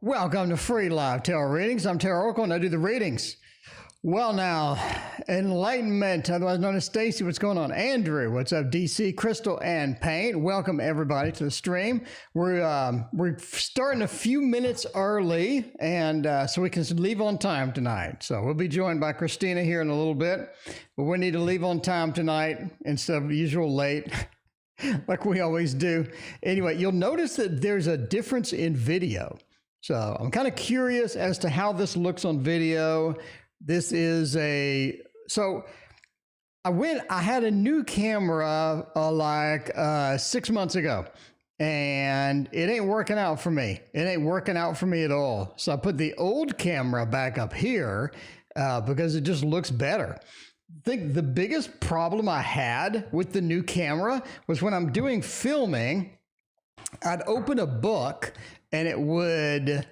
Welcome to Free Live Tarot Readings. I'm Tarot Oracle and I do the readings. Well now, Enlightenment, otherwise known as Stacy, what's going on? Andrew, what's up? DC, Crystal, and Paint. Welcome everybody to the stream. We're starting a few minutes early, and so we can leave on time tonight. So we'll be joined by Christina here in a little bit, but we need to leave on time tonight instead of the usual late. Like we always do. Anyway, you'll notice that there's a difference in video. So I'm kind of curious as to how this looks on video. This is so I had a new camera like 6 months ago, and it ain't working out for me. It ain't working out for me at all. So I put the old camera back up here because it just looks better. I think the biggest problem I had with the new camera was when I'm doing filming, I'd open a book and it would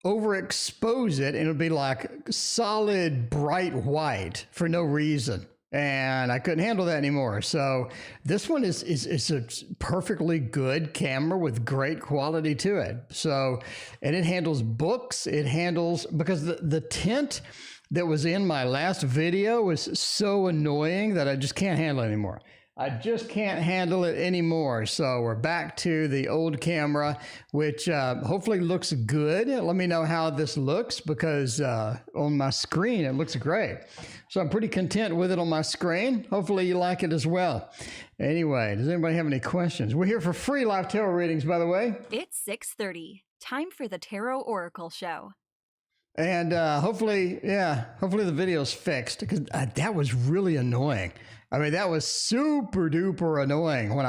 overexpose it and it would be like solid bright white for no reason. And I couldn't handle that anymore. So this one is a perfectly good camera with great quality to it. So, and it handles books. It handles, because the tint that was in my last video was so annoying that I just can't handle it anymore. I just can't handle it anymore. So we're back to the old camera, which hopefully looks good. Let me know how this looks, because on my screen, it looks great. So I'm pretty content with it on my screen. Hopefully you like it as well. Anyway, does anybody have any questions? We're here for free live tarot readings, by the way. It's 6:30. Time for the Tarot Oracle Show. And hopefully the video's fixed, because that was really annoying. I mean, that was super duper annoying when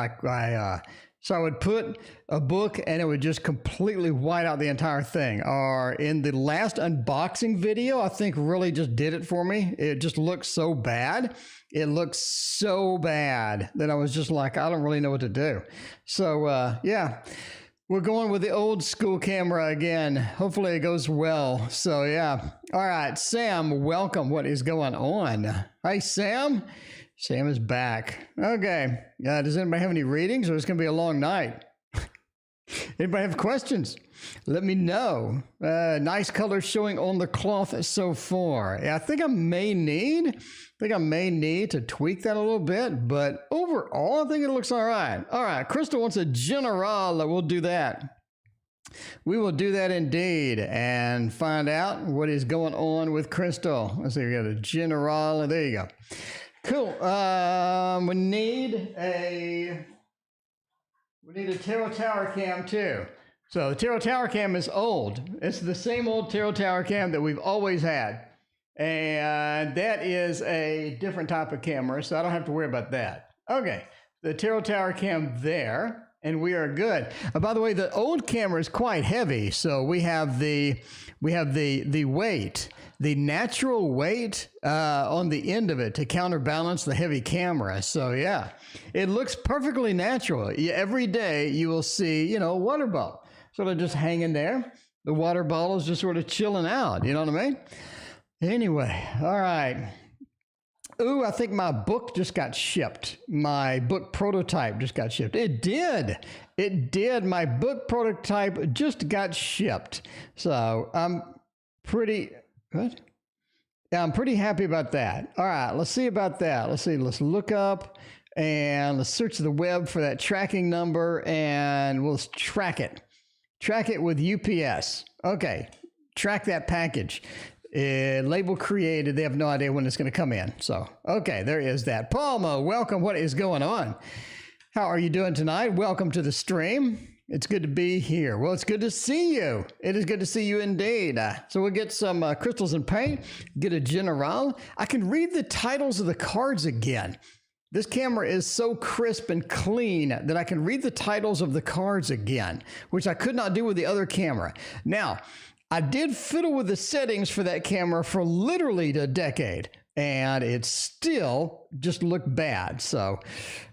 so I would put a book and it would just completely white out the entire thing. Or in the last unboxing video, I think really just did it for me. It just looked so bad. It looked so bad that I was just like, I don't really know what to do. So yeah. We're going with the old school camera again. Hopefully it goes well. So yeah. All right, Sam, welcome. What is going on? Hi, Sam. Sam is back. Okay. Does anybody have any readings, or is it going to be a long night? Anybody have questions? Let me know. Nice colors showing on the cloth so far. Yeah, I think I may need to tweak that a little bit, but overall, I think it looks all right. All right, Crystal wants a general. We'll do that. We will do that indeed, and find out what is going on with Crystal. Let's see, we got a general. There you go. Cool. We need a Tarot Tower Cam too. So the Tarot Tower Cam is old. It's the same old Tarot Tower Cam that we've always had. And that is a different type of camera, so I don't have to worry about that. Okay, the Tarot Tower Cam there, and we are good. By the way, the old camera is quite heavy, so we have the weight, the natural weight on the end of it to counterbalance the heavy camera. So yeah, it looks perfectly natural. Every day you will see, a water bottle sort of just hanging there. The water bottle is just sort of chilling out. You know what I mean? Anyway, all right. Ooh, I think my book just got shipped. My book prototype just got shipped. It did. It did. My book prototype just got shipped. So I'm pretty... What? Yeah, I'm pretty happy about that. All right, let's see about that. Let's see. Let's look up and let's search the web for that tracking number, and we'll track it. Track it with UPS. Okay, track that package. Label created. They have no idea when it's going to come in. So, okay, there is that. Palma, welcome. What is going on? How are you doing tonight? Welcome to the stream. It's good to be here. Well, it's good to see you. It is good to see you indeed. So we'll get some crystals and paint, get a general. I can read the titles of the cards again. This camera is so crisp and clean that I can read the titles of the cards again, which I could not do with the other camera. Now, I did fiddle with the settings for that camera for literally a decade, and it still just looked bad. So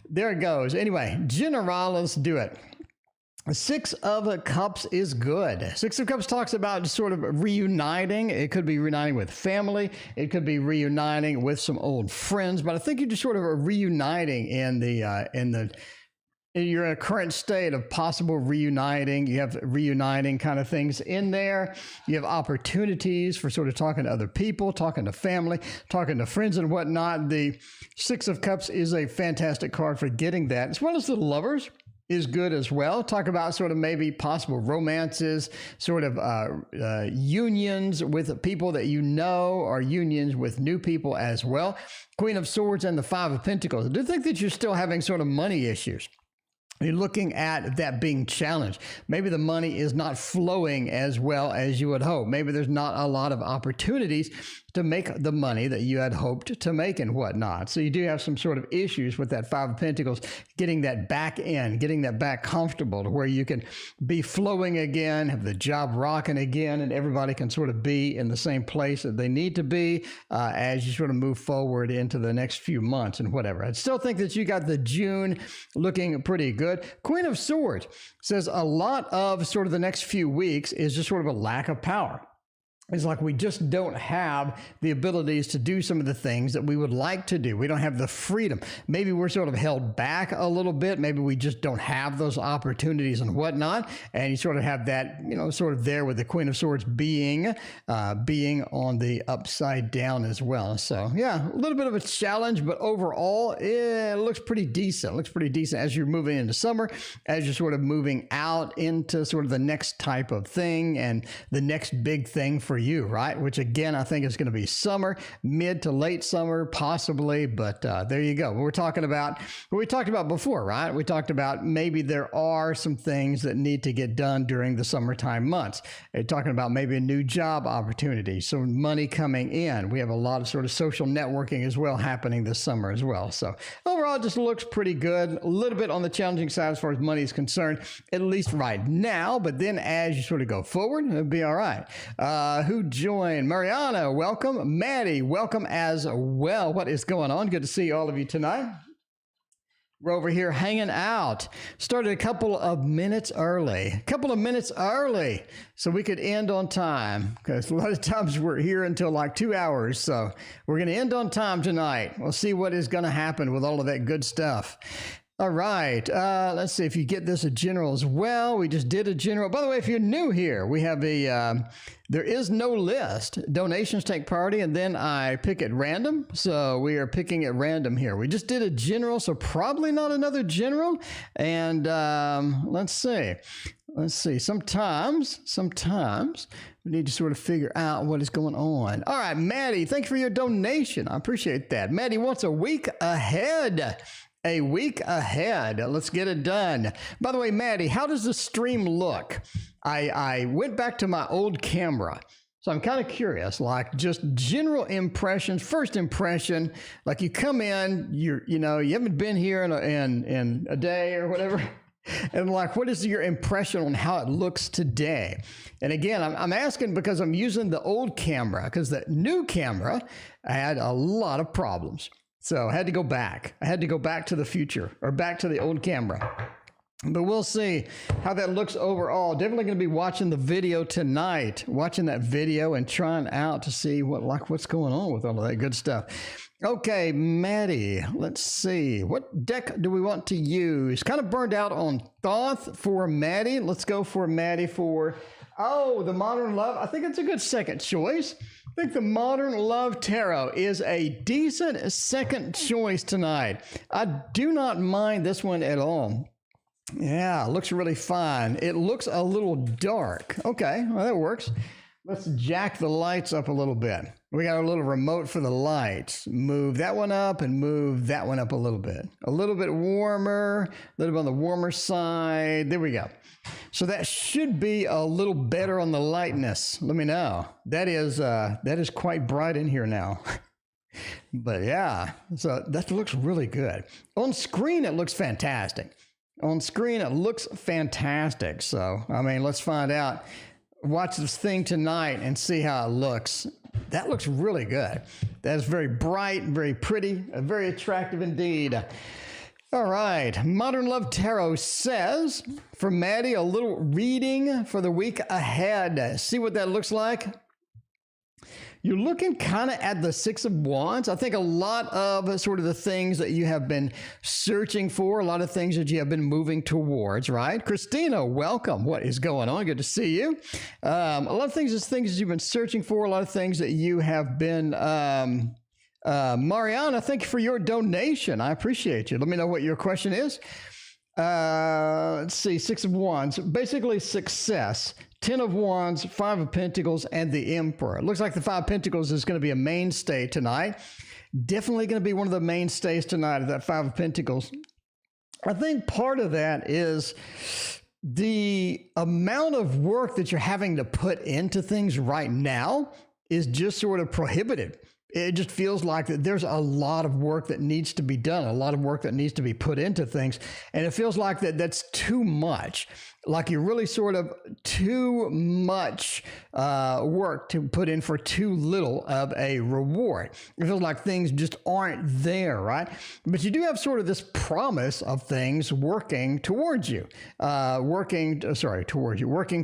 there it goes. Anyway, general, let's do it. Six of Cups is good. Six of Cups talks about sort of reuniting. It could be reuniting with family. It could be reuniting with some old friends. But I think you're just sort of reuniting in the you're in a current state of possible reuniting. You have reuniting kind of things in there. You have opportunities for sort of talking to other people, talking to family, talking to friends and whatnot. The Six of Cups is a fantastic card for getting that, as well as the Lovers is good as well. Talk about sort of maybe possible romances, sort of unions with people that you know, or unions with new people as well. Queen of Swords and the Five of Pentacles. I do think that you're still having sort of money issues. You're looking at that being challenged. Maybe the money is not flowing as well as you would hope. Maybe there's not a lot of opportunities to make the money that you had hoped to make and whatnot. So you do have some sort of issues with that Five of Pentacles, getting that back in, getting that back comfortable to where you can be flowing again, have the job rocking again, and everybody can sort of be in the same place that they need to be as you sort of move forward into the next few months and whatever. I still think that you got the June looking pretty good. Queen of Swords says a lot of sort of the next few weeks is just sort of a lack of power. It's like we just don't have the abilities to do some of the things that we would like to do. We don't have the freedom. Maybe we're sort of held back a little bit. Maybe we just don't have those opportunities and whatnot. And you sort of have that, you know, sort of there with the Queen of Swords being on the upside down as well. So yeah, a little bit of a challenge, but overall, it looks pretty decent. It looks pretty decent as you're moving into summer, as you're sort of moving out into sort of the next type of thing and the next big thing for you, right? Which again, I think is going to be summer, mid to late summer, possibly. But there you go. We're talking about what we talked about before, right? We talked about maybe there are some things that need to get done during the summertime months. We're talking about maybe a new job opportunity, some money coming in. We have a lot of sort of social networking as well happening this summer as well. So overall, it just looks pretty good. A little bit on the challenging side as far as money is concerned, at least right now. But then as you sort of go forward, it'll be all right. Who joined? Mariana, welcome. Maddie, welcome as well. What is going on? Good to see all of you tonight. We're over here hanging out. Started a couple of minutes early. So we could end on time, because a lot of times we're here until like 2 hours. So we're going to end on time tonight. We'll see what is going to happen with all of that good stuff. All right, let's see if you get this a general as well. We just did a general. By the way, if you're new here, we have a, there is no list. Donations take priority, and then I pick at random. So we are picking at random here. We just did a general, so probably not another general. And let's see. Sometimes we need to sort of figure out what is going on. All right, Maddie, thank you for your donation. I appreciate that. Maddie wants a week ahead. A week ahead. Let's get it done. By the way, Maddie, how does the stream look? I went back to my old camera. So I'm kind of curious, like just general impressions, first impression, like you come in, you haven't been here in a day or whatever. And like, what is your impression on how it looks today? And again, I'm asking because I'm using the old camera, because the new camera had a lot of problems. So I had to go back. I had to go back to the future, or back to the old camera. But we'll see how that looks overall. Definitely going to be watching the video tonight, watching that video and trying out to see what's going on with all of that good stuff. Okay, Maddie, let's see. What deck do we want to use? Kind of burned out on Thoth for Maddie. Let's go for Maddie for, the Modern Love. I think it's a good second choice. I think the Modern Love Tarot is a decent second choice tonight. I do not mind this one at all. Yeah, looks really fine. It looks a little dark. Okay, well, that works. Let's jack the lights up a little bit. We got a little remote for the lights. Move that one up and move that one up a little bit. A little bit warmer, a little bit on the warmer side. There we go. So that should be a little better on the lightness. Let me know. That is quite bright in here now. But yeah, so that looks really good. On screen, it looks fantastic. On screen, it looks fantastic. So, I mean, let's find out. Watch this thing tonight and see how it looks. That looks really good. That is very bright, very pretty, very attractive indeed. All right, Modern Love Tarot says, for Maddie, a little reading for the week ahead. See what that looks like? you're looking kind of at the Six of Wands. I think a lot of sort of the things that you have been searching for, a lot of things that you have been moving towards, right? Christina, welcome. What is going on? Good to see you. A lot of things you've been searching for, a lot of things that you have been, Mariana, thank you for your donation. I appreciate you. Let me know what your question is. Let's see, Six of Wands, basically success. 10 of Wands, 5 of Pentacles, and the Emperor. It looks like the 5 of Pentacles is going to be a mainstay tonight. Definitely going to be one of the mainstays tonight of that 5 of Pentacles. I think part of that is the amount of work that you're having to put into things right now is just sort of prohibitive. It just feels like that there's a lot of work that needs to be done, a lot of work that needs to be put into things. And it feels like that's too much. Like you're really sort of too much work to put in for too little of a reward. It feels like things just aren't there, right? But you do have sort of this promise of things working towards you, working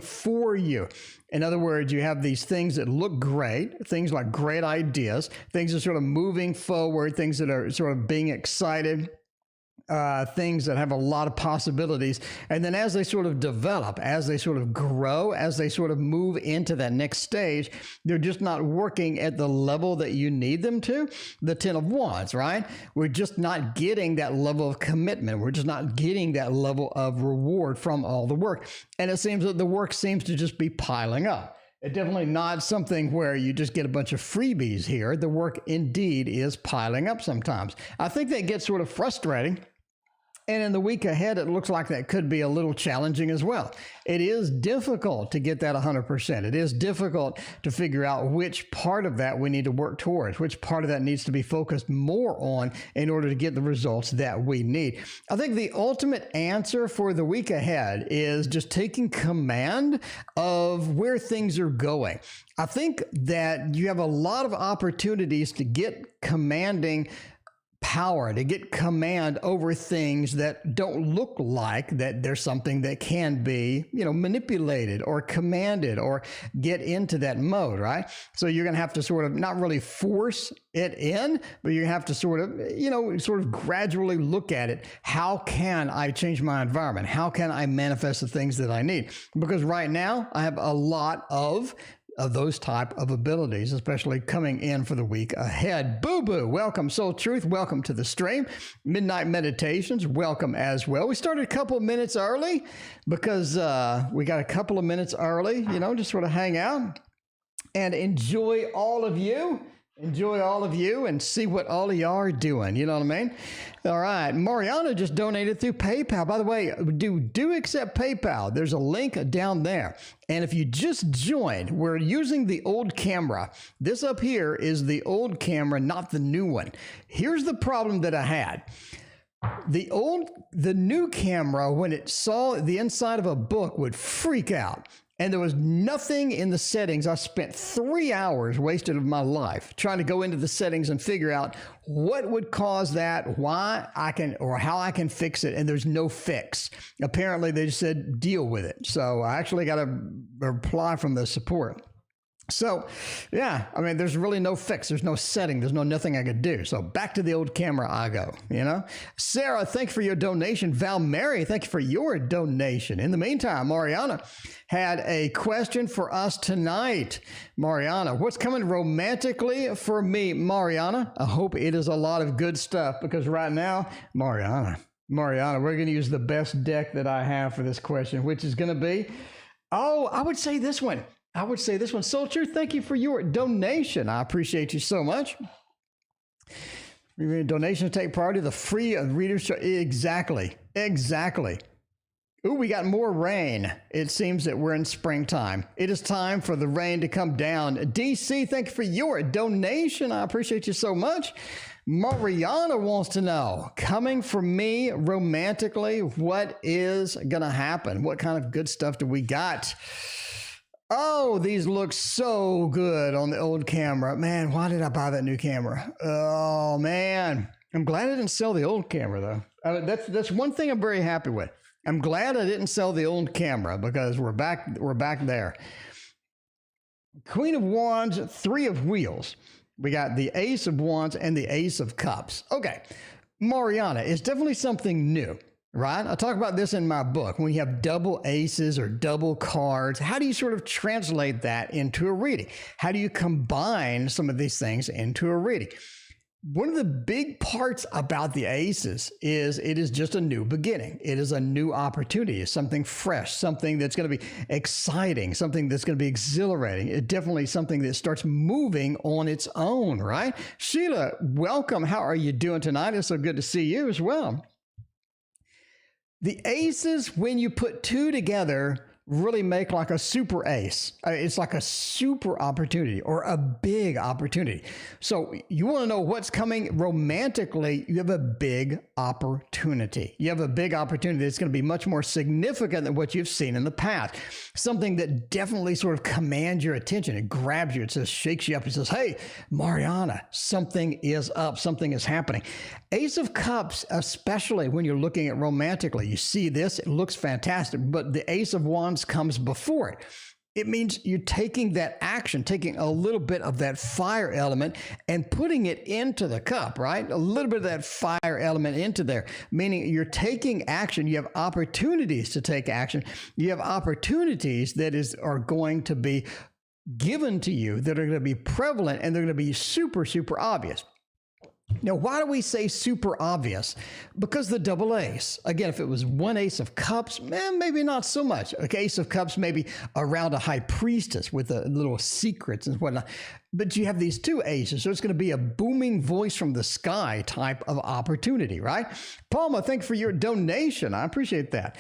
for you. In other words, you have these things that look great, things like great ideas, things that are sort of moving forward, things that are sort of being excited, things that have a lot of possibilities. And then as they sort of develop, as they sort of grow, as they sort of move into that next stage, they're just not working at the level that you need them to. The 10 of Wands, right? We're just not getting that level of commitment. We're just not getting that level of reward from all the work. And it seems that the work seems to just be piling up. It's definitely not something where you just get a bunch of freebies here. The work indeed is piling up sometimes. I think that gets sort of frustrating. And in the week ahead, it looks like that could be a little challenging as well. It is difficult to get that 100%. It is difficult to figure out which part of that we need to work towards, which part of that needs to be focused more on in order to get the results that we need. I think the ultimate answer for the week ahead is just taking command of where things are going. I think that you have a lot of opportunities to get commanding power, to get command over things that don't look like that there's something that can be, manipulated or commanded or get into that mode, right? So you're going to have to sort of not really force it in, but you have to sort of gradually look at it. How can I change my environment? How can I manifest the things that I need? Because right now I have a lot of those type of abilities, especially coming in for the week ahead. Boo Boo, welcome. Soul Truth, welcome to the stream. Midnight Meditations, welcome as well. We started a couple of minutes early because we got a couple of minutes early, just sort of hang out and enjoy all of you. Enjoy all of you and see what all of y'all are doing. You know what I mean? All right. Mariana just donated through PayPal. By the way, do accept PayPal. There's a link down there. And if you just joined, we're using the old camera. This up here is the old camera, not the new one. Here's the problem that I had. The new camera, when it saw the inside of a book, would freak out. And there was nothing in the settings. I spent 3 hours wasted of my life trying to go into the settings and figure out what would cause that, why I can, or how I can fix it. And there's no fix. Apparently they just said, deal with it. So I actually got a reply from the support. So, yeah, I mean, there's really no fix. There's no setting. There's nothing I could do. So back to the old camera I go, Sarah, thank you for your donation. Val Mary, thank you for your donation. In the meantime, Mariana had a question for us tonight. Mariana, what's coming romantically for me, Mariana? I hope it is a lot of good stuff because right now, Mariana, we're going to use the best deck that I have for this question, which is going to be, I would say this one. Soul Truth, thank you for your donation. I appreciate you so much. Donation to take priority. The free readers. Exactly. Ooh, we got more rain. It seems that we're in springtime. It is time for the rain to come down. DC, thank you for your donation. I appreciate you so much. Mariana wants to know, coming from me romantically, what is going to happen? What kind of good stuff do we got? Oh, these look so good on the old camera. Man, why did I buy that new camera? Oh, man. I'm glad I didn't sell the old camera, though. That's one thing I'm very happy with. I'm glad I didn't sell the old camera because we're back there. Queen of Wands, Three of Wheels. We got the Ace of Wands and the Ace of Cups. Okay, Mariana, it's definitely something new, right? I talk about this in my book. When you have double aces or double cards, how do you sort of translate that into a reading? How do you combine some of these things into a reading? One of the big parts about the aces is it is just a new beginning. It is a new opportunity. It's something fresh, something that's going to be exciting, something that's going to be exhilarating. It's definitely something that starts moving on its own, right? Sheila, welcome. How are you doing tonight? It's so good to see you as well. The aces, when you put two together, really make like a super ace. It's like a super opportunity or a big opportunity. So you want to know what's coming romantically, you have a big opportunity. You have a big opportunity that's going to be much more significant than what you've seen in the past. Something that definitely sort of commands your attention. It grabs you. It says, shakes you up. It says, hey, Mariana, something is up. Something is happening. Ace of Cups, especially when you're looking at romantically, you see this, it looks fantastic, but the Ace of Wands comes before it. It means you're taking that action, taking a little bit of that fire element and putting it into the cup, right? A little bit of that fire element into there, meaning you're taking action. You have opportunities to take action. You have opportunities that are going to be given to you that are going to be prevalent and they're going to be super, super obvious. Now, why do we say super obvious? Because the double ace. Again, if it was one Ace of Cups, maybe not so much. Okay, Ace of Cups maybe around a high priestess with a little secrets and whatnot. But you have these two aces, so it's going to be a booming voice from the sky type of opportunity, right? Palma, thank you for your donation. I appreciate that.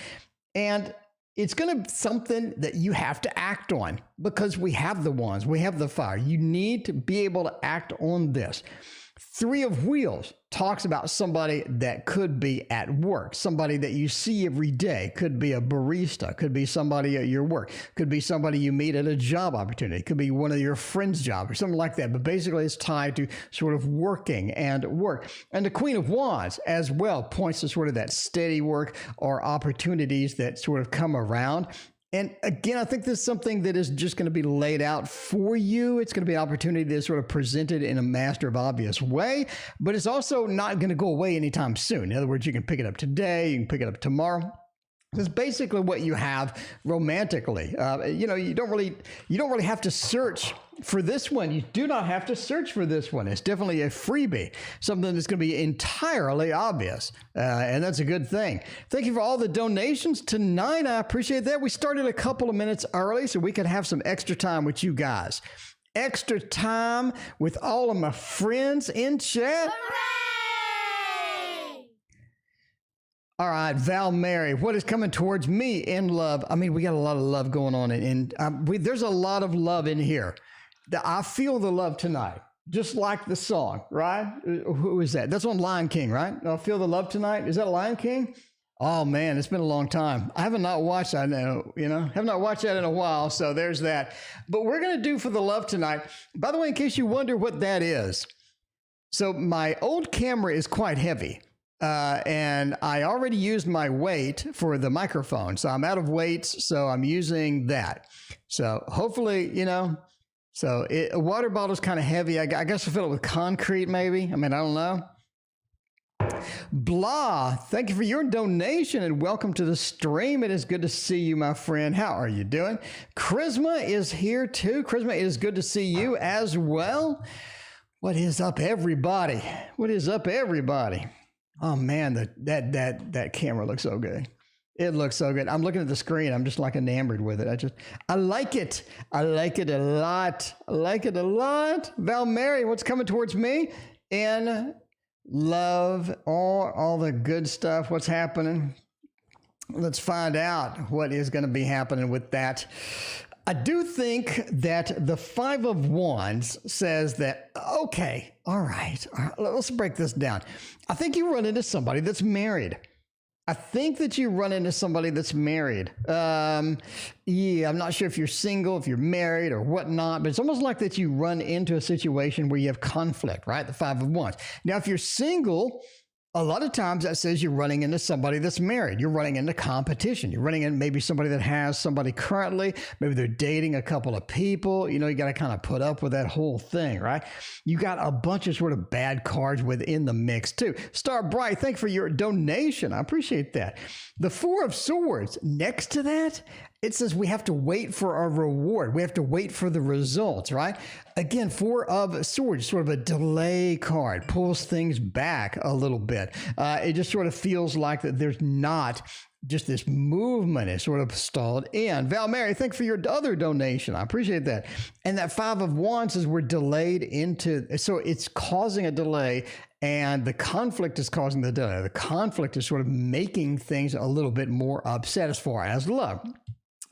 And it's going to be something that you have to act on because we have the wands, we have the fire. You need to be able to act on this. Three of Wheels talks about somebody that could be at work, somebody that you see every day, could be a barista, could be somebody at your work, could be somebody you meet at a job opportunity, could be one of your friends' jobs or something like that. But basically it's tied to sort of working and work. And the Queen of Wands as well points to sort of that steady work or opportunities that sort of come around. And again, I think this is something that is just going to be laid out for you. It's going to be an opportunity that's sort of presented in a master of obvious way, but it's also not going to go away anytime soon. In other words, you can pick it up today, you can pick it up tomorrow. It's basically what you have romantically. You don't really have to search for this one. You do not have to search for this one. It's definitely a freebie, something that's going to be entirely obvious, and that's a good thing. Thank you for all the donations tonight. I appreciate that. We started a couple of minutes early so we could have some extra time with you guys. Extra time with all of my friends in chat. All right, Val Mary, what is coming towards me in love? I mean, we got a lot of love going on, and there's a lot of love in here. I feel the love tonight, just like the song, right? Who is that? That's on Lion King, right? I feel the love tonight. Is that Lion King? Oh man, it's been a long time. I have not watched that in a while. So there's that. But we're going to do for the love tonight. By the way, in case you wonder what that is. So my old camera is quite heavy. And I already used my weight for the microphone. So I'm out of weights. So I'm using that. So hopefully, a water bottle is kind of heavy. I guess I'll fill it with concrete maybe. I mean, I don't know. Blah, thank you for your donation and welcome to the stream. It is good to see you, my friend. How are you doing? Charisma is here too. Charisma, it is good to see you as well. What is up, everybody? What is up, everybody? Oh man, that camera looks so good. It looks so good. I'm looking at the screen. I'm just like enamored with it. I like it. I like it a lot. I like it a lot. Val Mary, what's coming towards me? And love, all the good stuff. What's happening? Let's find out what is going to be happening with that. I do think that the Five of Wands says that, okay, all right, let's break this down. I think you run into somebody that's married. I think that you run into somebody that's married. I'm not sure if you're single, if you're married or whatnot, but it's almost like that you run into a situation where you have conflict, right? The Five of Wands. Now, if you're single, A lot of times that says you're running into somebody that's married. You're running into competition. You're running into maybe somebody that has somebody currently. Maybe they're dating a couple of people. You know, you got to kind of put up with that whole thing, right? You got a bunch of sort of bad cards within the mix too. Star Bright, thank you for your donation. I appreciate that. The Four of Swords, next to that, it says we have to wait for our reward. We have to wait for the results, right? Again, Four of Swords, sort of a delay card, pulls things back a little bit. It just sort of feels like that there's not just this movement is sort of stalled in. Val Mary, thank you for your other donation. I appreciate that. And that Five of Wands is we're delayed into, so it's causing a delay, and the conflict is causing the delay. The conflict is sort of making things a little bit more upset as far as love.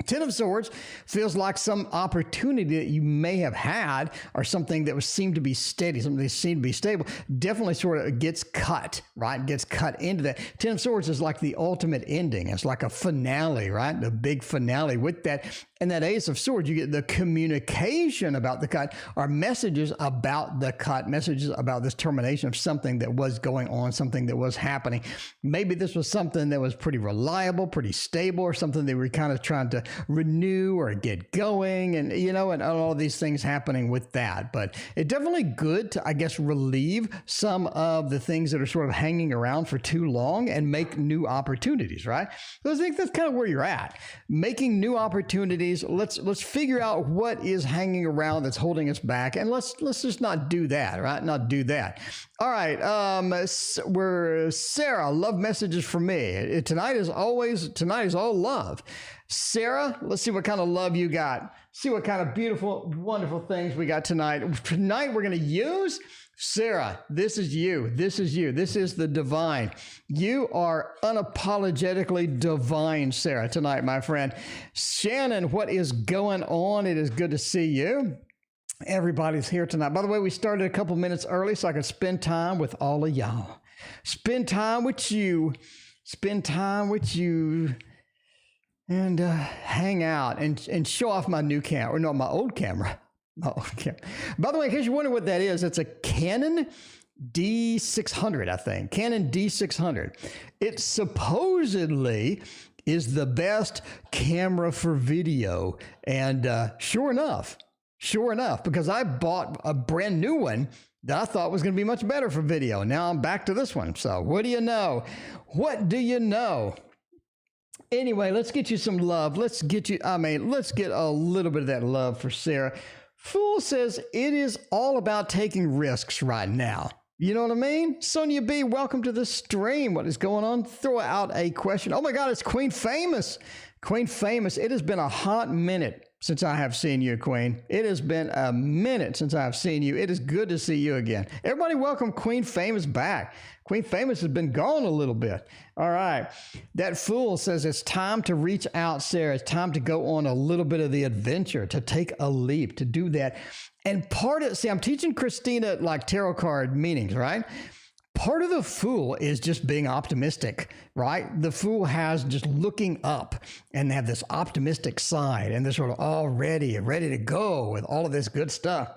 Ten of Swords feels like some opportunity that you may have had, or something that seemed to be steady, something that seemed to be stable, definitely sort of gets cut, right? Gets cut into that. Ten of Swords is like the ultimate ending. It's like a finale, right? The big finale with that. And that Ace of Swords, you get the communication about the cut, or messages about the cut, messages about this termination of something that was going on, something that was happening. Maybe this was something that was pretty reliable, pretty stable, or something they were kind of trying to renew or get going, and you know, and all of these things happening with that. But it's definitely good to, I guess, relieve some of the things that are sort of hanging around for too long and make new opportunities, right? So I think that's kind of where you're at, making new opportunities. Let's figure out what is hanging around that's holding us back, and let's just not do that, right? Not do that. All right, we're Sarah. Love messages for me. Tonight is all love. Sarah, let's see what kind of love you got. See what kind of beautiful, wonderful things we got tonight. Tonight we're going to use Sarah. This is you. This is you. This is the divine. You are unapologetically divine, Sarah, tonight, my friend. Shannon, what is going on? It is good to see you. Everybody's here tonight. By the way, we started a couple minutes early so I could spend time with all of y'all. Spend time with you. Spend time with you. And hang out and show off my new camera, or no, my old camera. My old camera. By the way, in case you wonder what that is, it's a Canon D600, I think. Canon D600. It supposedly is the best camera for video. And sure enough, because I bought a brand new one that I thought was going to be much better for video. Now I'm back to this one. So what do you know? What do you know? Anyway, let's get you some love. Let's get a little bit of that love for Sarah. Fool says it is all about taking risks right now. You know what I mean? Sonia B, welcome to the stream. What is going on? Throw out a question. Oh my God, it's Queen Famous. Queen Famous, it has been a hot minute since I have seen you, Queen. It has been a minute since I have seen you. It is good to see you again. Everybody welcome Queen Famous back. Queen Famous has been gone a little bit. All right. That Fool says it's time to reach out, Sarah. It's time to go on a little bit of the adventure, to take a leap, to do that. And I'm teaching Christina like tarot card meanings, right? Part of the Fool is just being optimistic, right? The Fool has just looking up, and they have this optimistic side, and they're sort of all ready to go with all of this good stuff.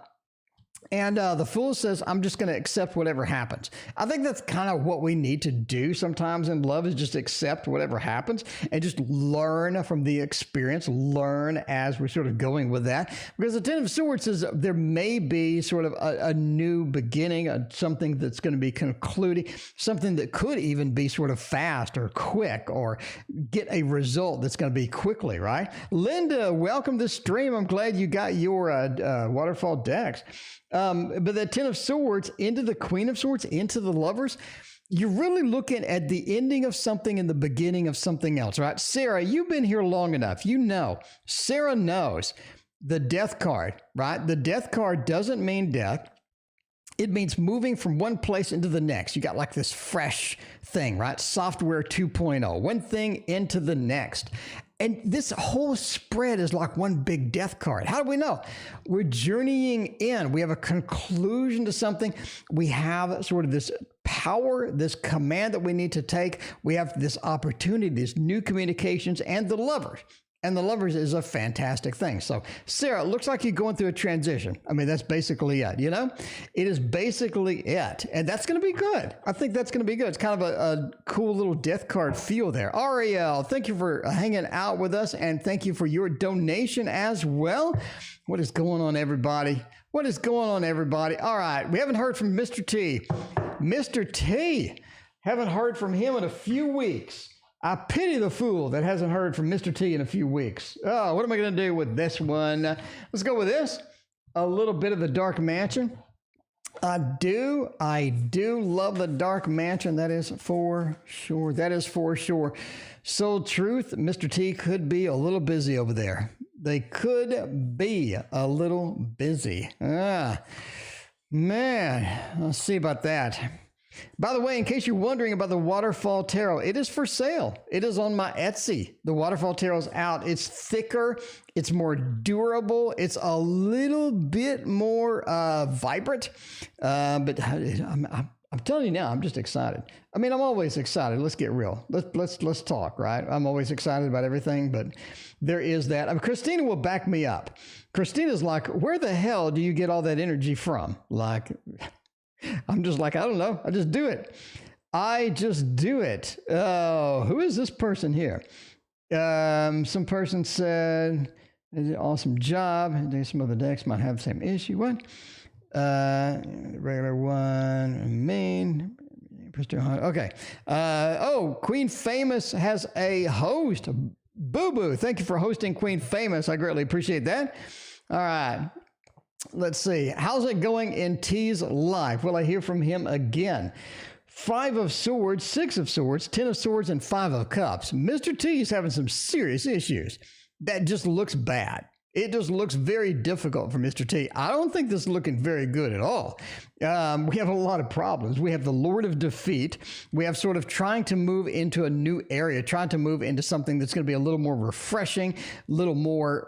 And the Fool says, I'm just going to accept whatever happens. I think that's kind of what we need to do sometimes in love, is just accept whatever happens and just learn from the experience, learn as we're sort of going with that. Because the Ten of Swords says there may be sort of a new beginning, something that's going to be concluding, something that could even be sort of fast or quick, or get a result that's going to be quickly, right? Linda, welcome to the stream. I'm glad you got your waterfall decks. But the Ten of Swords into the Queen of Swords, into the Lovers, you're really looking at the ending of something and the beginning of something else, right? Sarah, you've been here long enough. You know, Sarah knows the Death card, right? The Death card doesn't mean death. It means moving from one place into the next. You got like this fresh thing, right? Software 2.0, one thing into the next. And this whole spread is like one big death card. How do we know? We're journeying in. We have a conclusion to something. We have sort of this power, this command that we need to take. We have this opportunity, these new communications, and the Lovers. And the Lovers is a fantastic thing. So, Sarah, it looks like you're going through a transition. I mean, that's basically it, you know? It is basically it. And that's going to be good. I think that's going to be good. It's kind of a cool little death card feel there. Ariel, thank you for hanging out with us. And thank you for your donation as well. What is going on, everybody? What is going on, everybody? All right. We haven't heard from Mr. T. Mr. T. Haven't heard from him in a few weeks. I pity the fool that hasn't heard from Mr. T in a few weeks. Oh, what am I going to do with this one? Let's go with this. A little bit of the Dark Mansion. I do love the Dark Mansion. That is for sure. That is for sure. Soul Truth, Mr. T could be a little busy over there. They could be a little busy. Man, let's see about that. By the way, in case you're wondering about the Waterfall Tarot, it is for sale. It is on my Etsy. The Waterfall Tarot's out. It's thicker. It's more durable. It's a little bit more vibrant. But I'm telling you now, I'm just excited. I mean, I'm always excited. Let's get real. Let's talk, right? I'm always excited about everything, but there is that. Christina will back me up. Christina's like, where the hell do you get all that energy from? Like... I'm just like, I don't know. I just do it. I just do it. Oh, who is this person here? Some person said, awesome job. Some other decks might have the same issue. What? Regular one, main. Okay. Queen Famous has a host. Boo Boo. Thank you for hosting Queen Famous. I greatly appreciate that. All right. Let's see. How's it going in T's life? Will I hear from him again? 5 of Swords, 6 of Swords, 10 of Swords, and 5 of Cups. Mr. T is having some serious issues. That just looks bad. It just looks very difficult for Mr. T. I don't think this is looking very good at all. We have a lot of problems. We have the Lord of Defeat. We have sort of trying to move into a new area, trying to move into something that's going to be a little more refreshing, a little more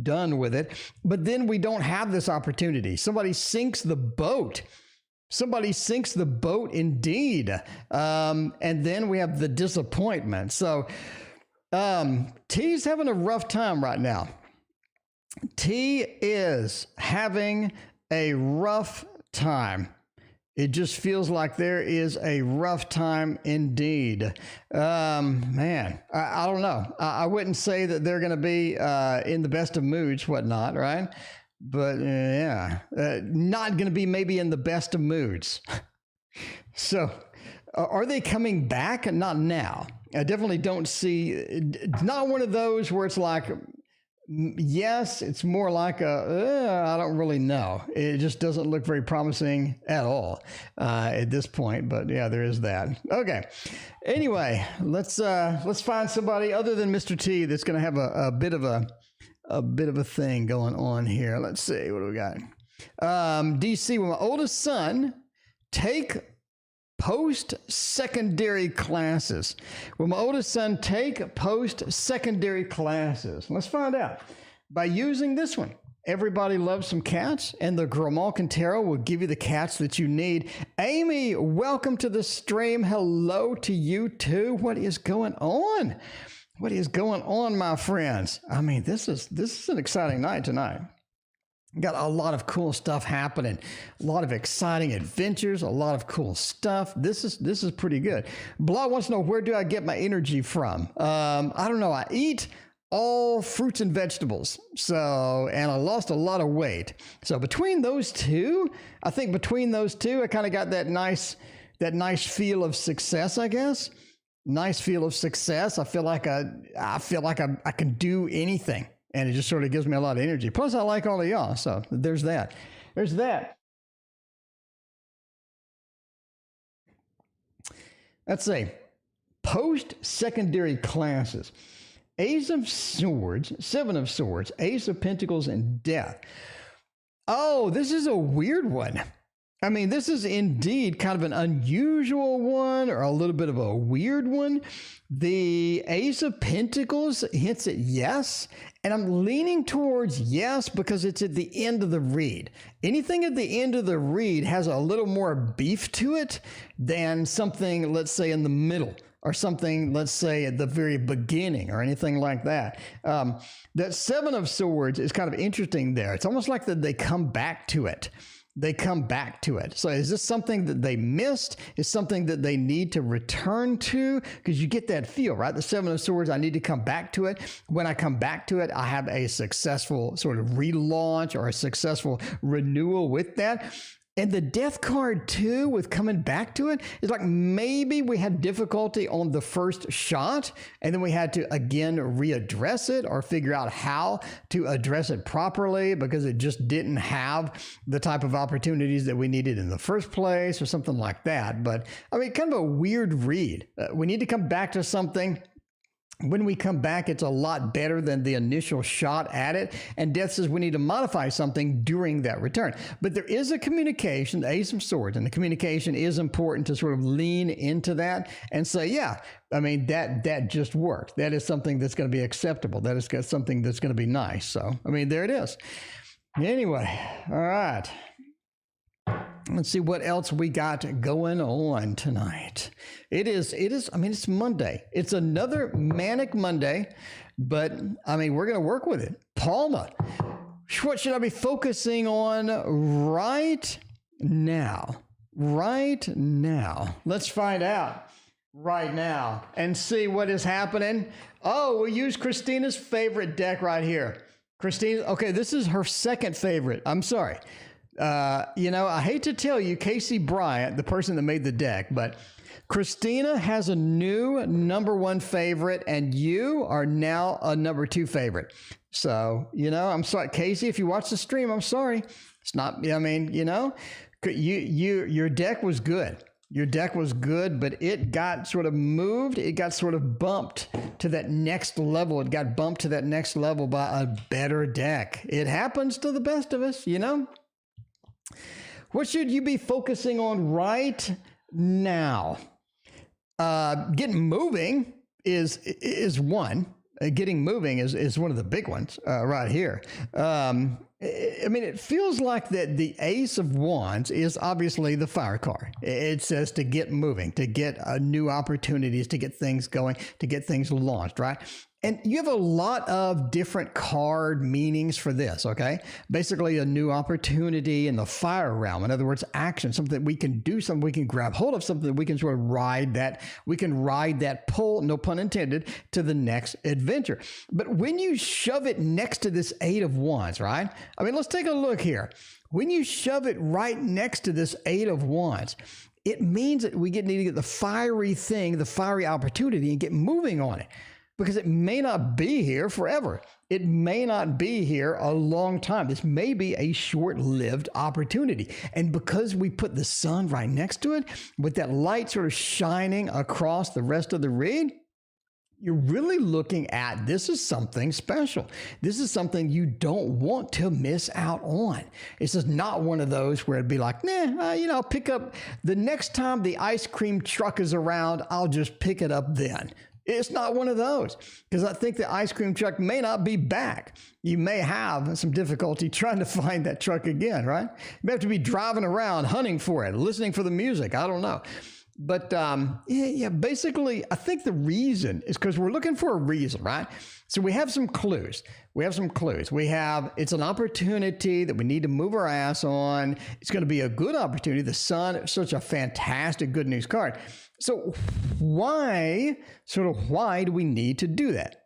done with it. But then we don't have this opportunity. Somebody sinks the boat. Somebody sinks the boat indeed. And then we have the disappointment. So, T's having a rough time right now. T is having a rough time. It just feels like there is a rough time indeed. Man, I don't know. I wouldn't say that they're going to be in the best of moods, whatnot, right? But not going to be maybe in the best of moods. So, are they coming back? Not now. I definitely don't see, it's not one of those where it's like, yes, it's more like I don't really know. It just doesn't look very promising at all at this point, but yeah, there is that. Okay. Anyway, let's find somebody other than Mr. T that's going to have a bit of a thing going on here. Let's see, what do we got? DC, with my oldest son, take post-secondary classes. Will my oldest son take post-secondary classes? Let's find out. By using this one, Everybody Loves Some Cats, and the Grimalkin Tarot will give you the cats that you need. Amy, welcome to the stream. Hello to you too. What is going on? What is going on, my friends? I mean, this is an exciting night tonight. Got a lot of cool stuff happening, a lot of exciting adventures, a lot of cool stuff. This is pretty good. Blah wants to know, where do I get my energy from? I don't know. I eat all fruits and vegetables. And I lost a lot of weight. So between those two, I kind of got that nice feel of success, I guess. Nice feel of success. I feel like I can do anything. And it just sort of gives me a lot of energy. Plus, I like all of y'all. So there's that. There's that. Let's see. Post-secondary classes. Ace of Swords, 7 of Swords, Ace of Pentacles, and Death. Oh, this is a weird one. I mean, this is indeed kind of an unusual one, or a little bit of a weird one. The Ace of Pentacles hints at yes, and I'm leaning towards yes because it's at the end of the read. Anything at the end of the read has a little more beef to it than something, let's say, in the middle or something, let's say at the very beginning or anything like that. That Seven of Swords is kind of interesting there. It's almost like that they come back to it. They come back to it. So is this something that they missed? Is something that they need to return to? Because you get that feel, right? The Seven of Swords, I need to come back to it. When I come back to it, I have a successful sort of relaunch or a successful renewal with that. And the Death card too, with coming back to it, is like maybe we had difficulty on the first shot, and then we had to again readdress it or figure out how to address it properly because it just didn't have the type of opportunities that we needed in the first place or something like that. But I mean, kind of a weird read. We need to come back to something. When we come back, it's a lot better than the initial shot at it. And Death says we need to modify something during that return. But there is a communication, the Ace of Swords, and the communication is important to sort of lean into that and say, yeah, I mean, that just worked. That is something that's going to be acceptable. That is something that's going to be nice. So, I mean, there it is. Anyway, all right. Let's see what else we got going on tonight. It is, I mean, it's Monday. It's another manic Monday, but I mean, we're going to work with it. Palma, what should I be focusing on right now? Right now. Let's find out right now and see what is happening. Oh, we'll use Christina's favorite deck right here. Christina, okay, this is her second favorite. I'm sorry. You know, I hate to tell you, Casey Bryant, the person that made the deck, but Christina has a new #1 favorite, and you are now a #2 favorite. So, you know, I'm sorry, Casey, if you watch the stream, I'm sorry. It's not, I mean, you know, your deck was good. Your deck was good, but it got sort of moved. It got sort of bumped to that next level. It got bumped to that next level by a better deck. It happens to the best of us, you know? What should you be focusing on right now? Getting moving is one. Getting moving is one of the big ones right here. I mean, it feels like that the Ace of Wands is obviously the fire card. It says to get moving, to get new opportunities, to get things going, to get things launched, right? And you have a lot of different card meanings for this, okay? Basically a new opportunity in the fire realm. In other words, action, something that we can do, something we can grab hold of, something that we can sort of ride that pull, no pun intended, to the next adventure. But when you shove it next to this Eight of Wands, right? I mean, let's take a look here. When you shove it right next to this Eight of Wands, it means that we need to get the fiery thing, the fiery opportunity, and get moving on it. Because it may not be here forever. It may not be here a long time. This may be a short-lived opportunity. And because we put the sun right next to it, with that light sort of shining across the rest of the read, you're really looking at, this is something special. This is something you don't want to miss out on. This is not one of those where it'd be like, nah, you know, I'll pick up the next time the ice cream truck is around, I'll just pick it up then. It's not one of those, because I think the ice cream truck may not be back. You may have some difficulty trying to find that truck again, right? You may have to be driving around, hunting for it, listening for the music. I don't know. But yeah, basically, I think the reason is because we're looking for a reason, right? So we have some clues. It's an opportunity that we need to move our ass on. It's going to be a good opportunity. The sun, such a fantastic good news card. So why do we need to do that?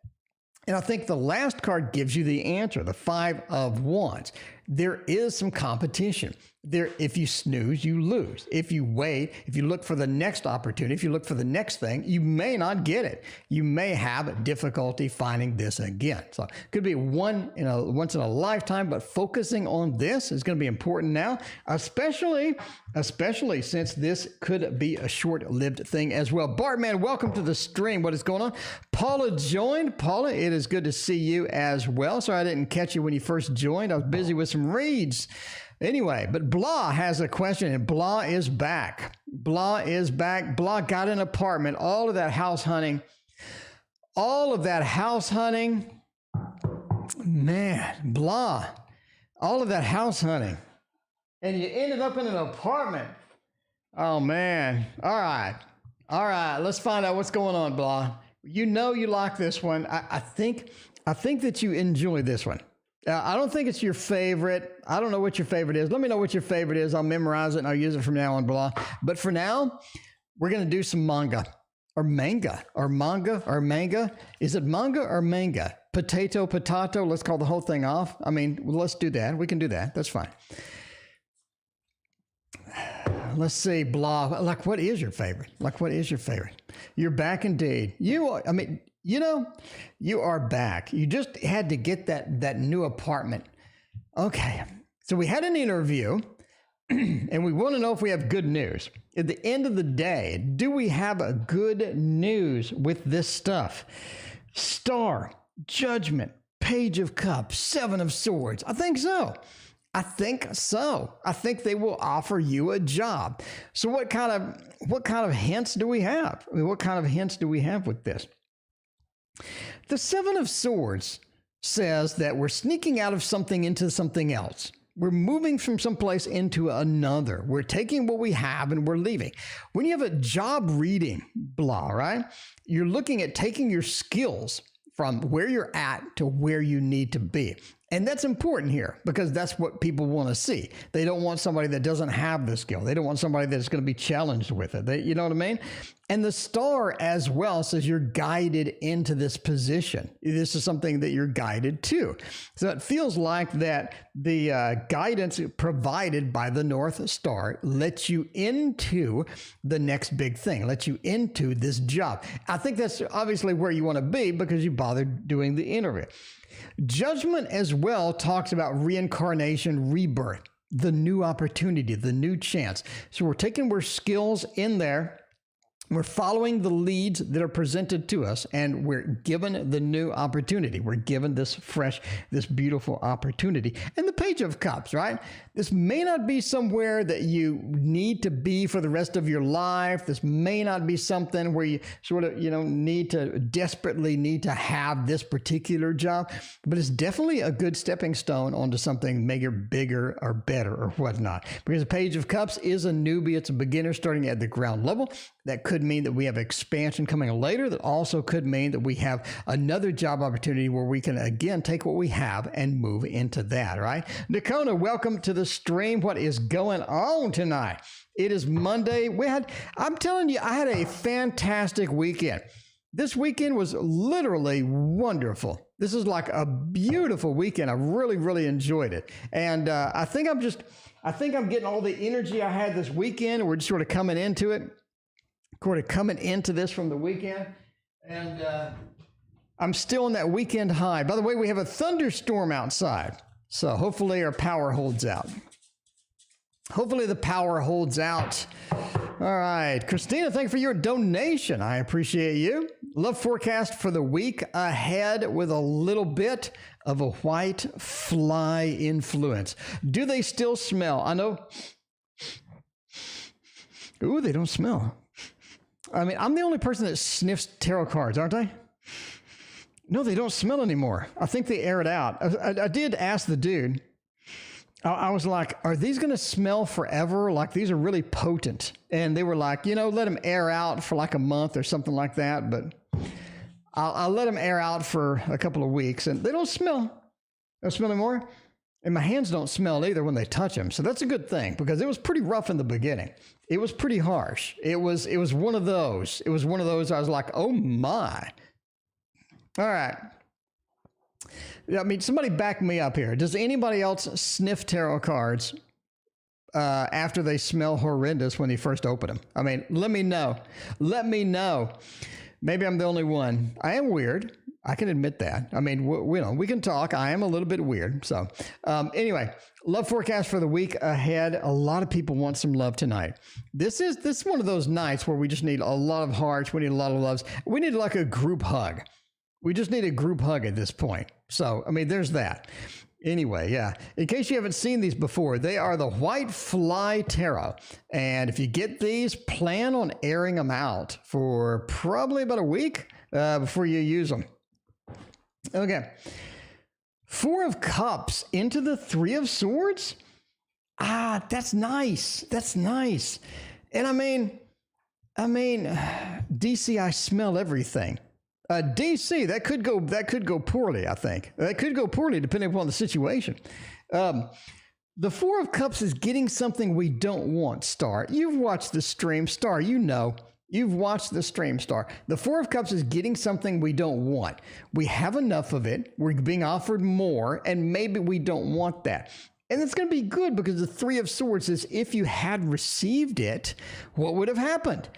And I think the last card gives you the answer, the Five of Wands. There is some competition. There, if you snooze, you lose. If you wait, if you look for the next opportunity, if you look for the next thing, you may not get it. You may have difficulty finding this again. So it could be once in a lifetime, but focusing on this is going to be important now, especially since this could be a short-lived thing as well. Bartman, welcome to the stream. What is going on? Paula joined. Paula, it is good to see you as well. Sorry I didn't catch you when you first joined. I was busy with some reads. Anyway, but Blah has a question, and Blah is back. Blah got an apartment. All of that house hunting. Man, Blah. All of that house hunting. And you ended up in an apartment. Oh, man. All right. All right, let's find out what's going on, Blah. You know you like this one. I think that you enjoy this one. I don't think it's your favorite. I don't know what your favorite is. Let me know what your favorite is. I'll memorize it and I'll use it from now on, Blah. But for now, we're going to do some manga. Or manga. Or manga. Or manga. Is it manga or manga? Potato, potato. Let's call the whole thing off. I mean, let's do that. We can do that. That's fine. Let's see, Blah. Like, what is your favorite? Like, what is your favorite? You're back indeed. You are, I mean, you know, you are back. You just had to get that new apartment. Okay. So we had an interview and we want to know if we have good news. At the end of the day, do we have a good news with this stuff? Star, Judgment, Page of Cups, Seven of Swords. I think so. I think so. I think they will offer you a job. So what kind of hints do we have? I mean, what kind of hints do we have with this? The Seven of Swords says that we're sneaking out of something into something else. We're moving from someplace into another. We're taking what we have and we're leaving. When you have a job reading, Blah, right? You're looking at taking your skills from where you're at to where you need to be. And that's important here because that's what people want to see. They don't want somebody that doesn't have the skill. They don't want somebody that's going to be challenged with it. You know what I mean? And the star as well says you're guided into this position. This is something that you're guided to. So it feels like that the guidance provided by the North Star lets you into the next big thing, lets you into this job. I think that's obviously where you want to be because you bothered doing the interview. Judgment as well talks about reincarnation, rebirth, the new opportunity, the new chance. So we're taking our skills in there. We're following the leads that are presented to us, and we're given the new opportunity. We're given this fresh, this beautiful opportunity. And the Page of Cups, right? This may not be somewhere that you need to be for the rest of your life. This may not be something where you sort of, desperately need to have this particular job, but it's definitely a good stepping stone onto something bigger or better or whatnot. Because the Page of Cups is a newbie. It's a beginner starting at the ground level. That could mean that we have expansion coming later. That also could mean that we have another job opportunity where we can, again, take what we have and move into that, right? Dakota, welcome to the stream. What is going on tonight? It is Monday. I'm telling you, I had a fantastic weekend. This weekend was literally wonderful. This is like a beautiful weekend. I really, really enjoyed it. And I think I'm getting all the energy I had this weekend. We're just sort of coming into it. Coming into this from the weekend, and I'm still in that weekend high. By the way, we have a thunderstorm outside, so hopefully our power holds out. Hopefully the power holds out. All right, Christina, thank you for your donation. I appreciate you. Love forecast for the week ahead with a little bit of a white fly influence. Do they still smell? I know. Ooh, they don't smell. I mean, I'm the only person that sniffs tarot cards, aren't I? No, they don't smell anymore. I think they air it out. I did ask the dude. I was like, are these going to smell forever? Like, these are really potent. And they were like, let them air out for like a month or something like that. But I'll let them air out for a couple of weeks. And they don't smell. They don't smell anymore. And my hands don't smell either when they touch them. So that's a good thing because it was pretty rough in the beginning. It was pretty harsh. It was one of those. It was one of those I was like, oh my. All right. I mean, somebody back me up here. Does anybody else sniff tarot cards after they smell horrendous when you first open them? I mean, let me know. Let me know. Maybe I'm the only one. I am weird. I can admit that. I mean, we can talk. I am a little bit weird. So anyway, love forecast for the week ahead. A lot of people want some love tonight. This is one of those nights where we just need a lot of hearts. We need a lot of loves. We need like a group hug. We just need a group hug at this point. So, I mean, there's that. Anyway, yeah. In case you haven't seen these before, they are the White Fly Tarot. And if you get these, plan on airing them out for probably about a week before you use them. Okay. Four of Cups into the Three of Swords. That's nice. That's nice. And I mean, I mean, DC, I smell everything. DC, that could go poorly. I think that could go poorly depending upon the situation. The Four of Cups is getting something we don't want, Star. You've watched the stream, Star. You know. You've watched the stream, Star. The Four of Cups is getting something we don't want. We have enough of it. We're being offered more, and maybe we don't want that. And it's going to be good because the Three of Swords is if you had received it, what would have happened?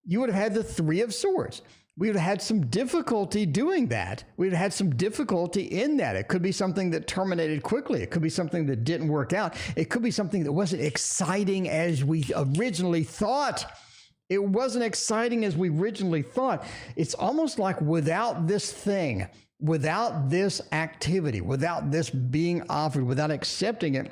You would have had the Three of Swords. We would have had some difficulty doing that. We'd have had some difficulty in that. It could be something that terminated quickly. It could be something that didn't work out. It could be something that wasn't exciting as we originally thought. It wasn't exciting as we originally thought. It's almost like without this thing, without this activity, without this being offered, without accepting it,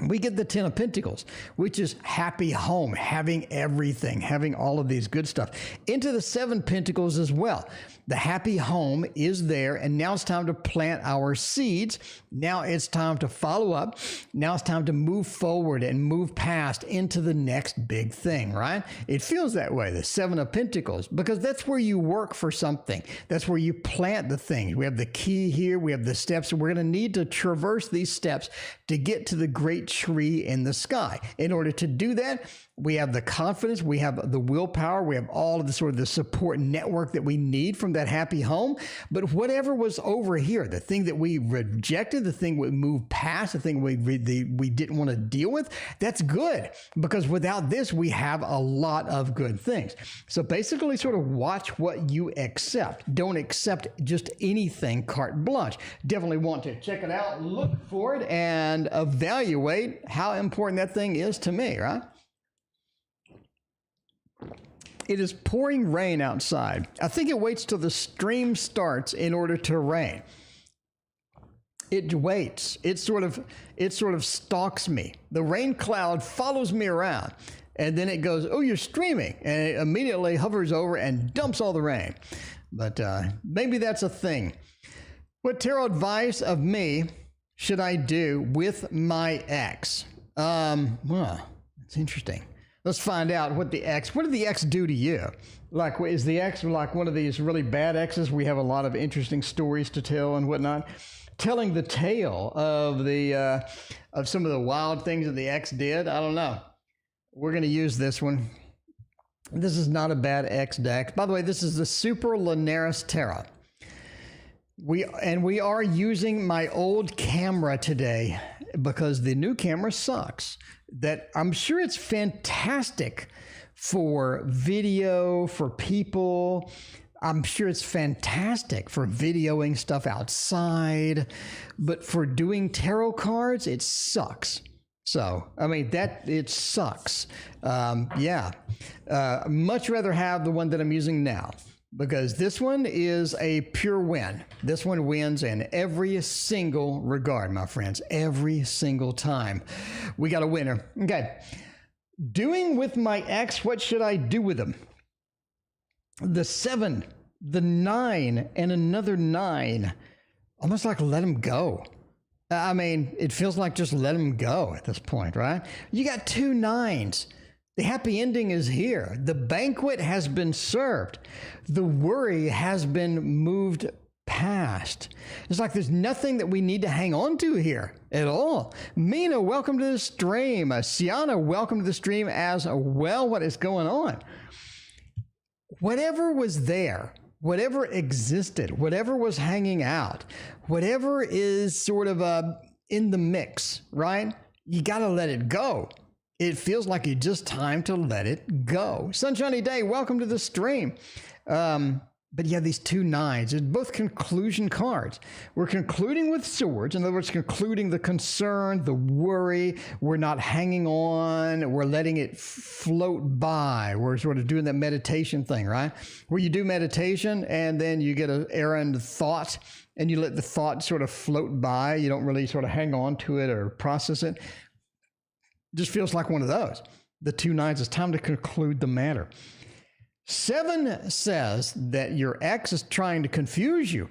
we get the Ten of Pentacles, which is happy home, having everything, having all of these good stuff. Into the Seven Pentacles as well. The happy home is there, and now it's time to plant our seeds. Now it's time to follow up. Now it's time to move forward and move past into the next big thing, right? It feels that way, the Seven of Pentacles, because that's where you work for something. That's where you plant the things. We have the key here. We have the steps. And we're going to need to traverse these steps to get to the great tree in the sky. In order to do that, we have the confidence, we have the willpower, we have all of the sort of the support network that we need from that happy home. But whatever was over here, the thing that we rejected, the thing we moved past, the thing we didn't want to deal with, that's good, because without this, we have a lot of good things. So basically sort of watch what you accept. Don't accept just anything carte blanche. Definitely want to check it out, look for it, and evaluate how important that thing is to me, right? It is pouring rain outside. I think it waits till the stream starts in order to rain. It waits. It sort of stalks me. The rain cloud follows me around, and then it goes, "Oh, you're streaming," and it immediately hovers over and dumps all the rain. But maybe that's a thing. What tarot advice of me should I do with my ex? Well, it's interesting. Let's find out what did the ex do to you? Like, is the ex like one of these really bad exes? We have a lot of interesting stories to tell and whatnot. Telling the tale of of some of the wild things that the ex did. I don't know. We're going to use this one. This is not a bad ex deck. By the way, this is the Super Linares Tarot. We are using my old camera today because the new camera sucks. That I'm sure it's fantastic for video, for people. I'm sure it's fantastic for videoing stuff outside, but for doing tarot cards, it sucks. So, I mean, it sucks. Much rather have the one that I'm using now, because this one is a pure win. This one wins in every single regard, my friends. Every single time. We got a winner. Okay. Doing with my ex, what should I do with him? The 7, the 9, and another 9. Almost like let him go. I mean, it feels like just let him go at this point, right? You got 2 9s. The happy ending is here. The banquet has been served. The worry has been moved past. It's like there's nothing that we need to hang on to here at all. Mina, welcome to the stream. Sienna, welcome to the stream as well. What is going on? Whatever was there, whatever existed, whatever was hanging out, whatever is sort of in the mix, right? You got to let it go. It feels like it's just time to let it go. Sunshiny Day, welcome to the stream. But yeah, these 2 9s, it's both conclusion cards. We're concluding with swords. In other words, concluding the concern, the worry. We're not hanging on. We're letting it float by. We're sort of doing that meditation thing, right? Where you do meditation and then you get an errand thought and you let the thought sort of float by. You don't really sort of hang on to it or process it. Just feels like one of those. The 2 9s, it's time to conclude the matter. 7 says that your ex is trying to confuse you.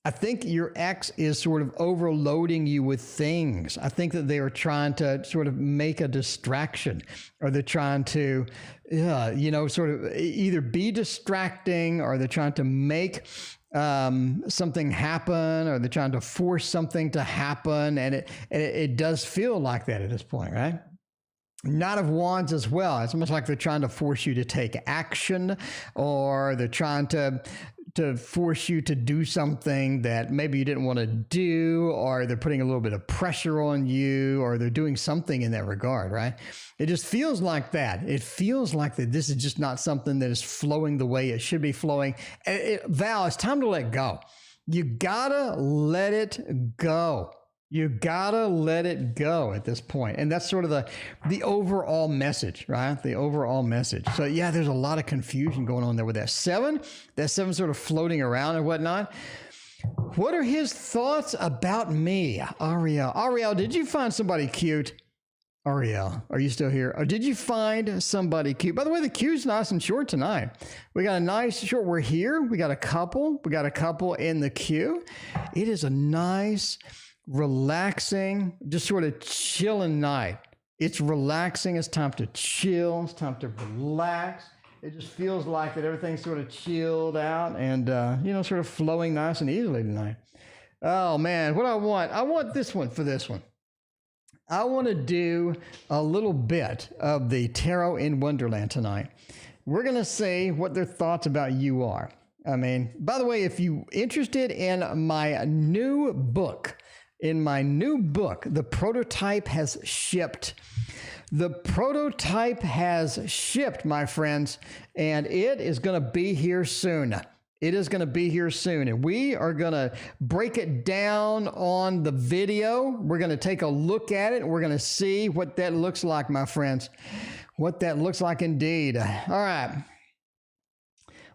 I think your ex is sort of overloading you with things. I think that they are trying to sort of make a distraction, or they're trying to, sort of either be distracting, or they're trying to make something happen, or they're trying to force something to happen. And it does feel like that at this point, right? Knight of Wands as well. It's almost like they're trying to force you to take action, or they're trying to force you to do something that maybe you didn't want to do, or they're putting a little bit of pressure on you, or they're doing something in that regard, right? It just feels like that. It feels like that this is just not something that is flowing the way it should be flowing. Val, it's time to let go. You gotta let it go. You gotta let it go at this point. And that's sort of the overall message, right? The overall message. So yeah, there's a lot of confusion going on there with that seven sort of floating around and whatnot. What are his thoughts about me? Ariel, did you find somebody cute? Ariel, are you still here? Or did you find somebody cute? By the way, the queue's nice and short tonight. We got a nice short, we're here. We got a couple in the queue. It is a nice, relaxing, just sort of chilling night. It's relaxing. It's time to chill. It's time to relax. It just feels like that everything's sort of chilled out and, sort of flowing nice and easily tonight. Oh, man, what I want this one for this one. I want to do a little bit of the Tarot in Wonderland tonight. We're going to see what their thoughts about you are. I mean, by the way, if you're interested in my new book, the prototype has shipped. The prototype has shipped, my friends, and it is going to be here soon. It is going to be here soon, and we are going to break it down on the video. We're going to take a look at it, and we're going to see what that looks like, my friends. What that looks like indeed. All right.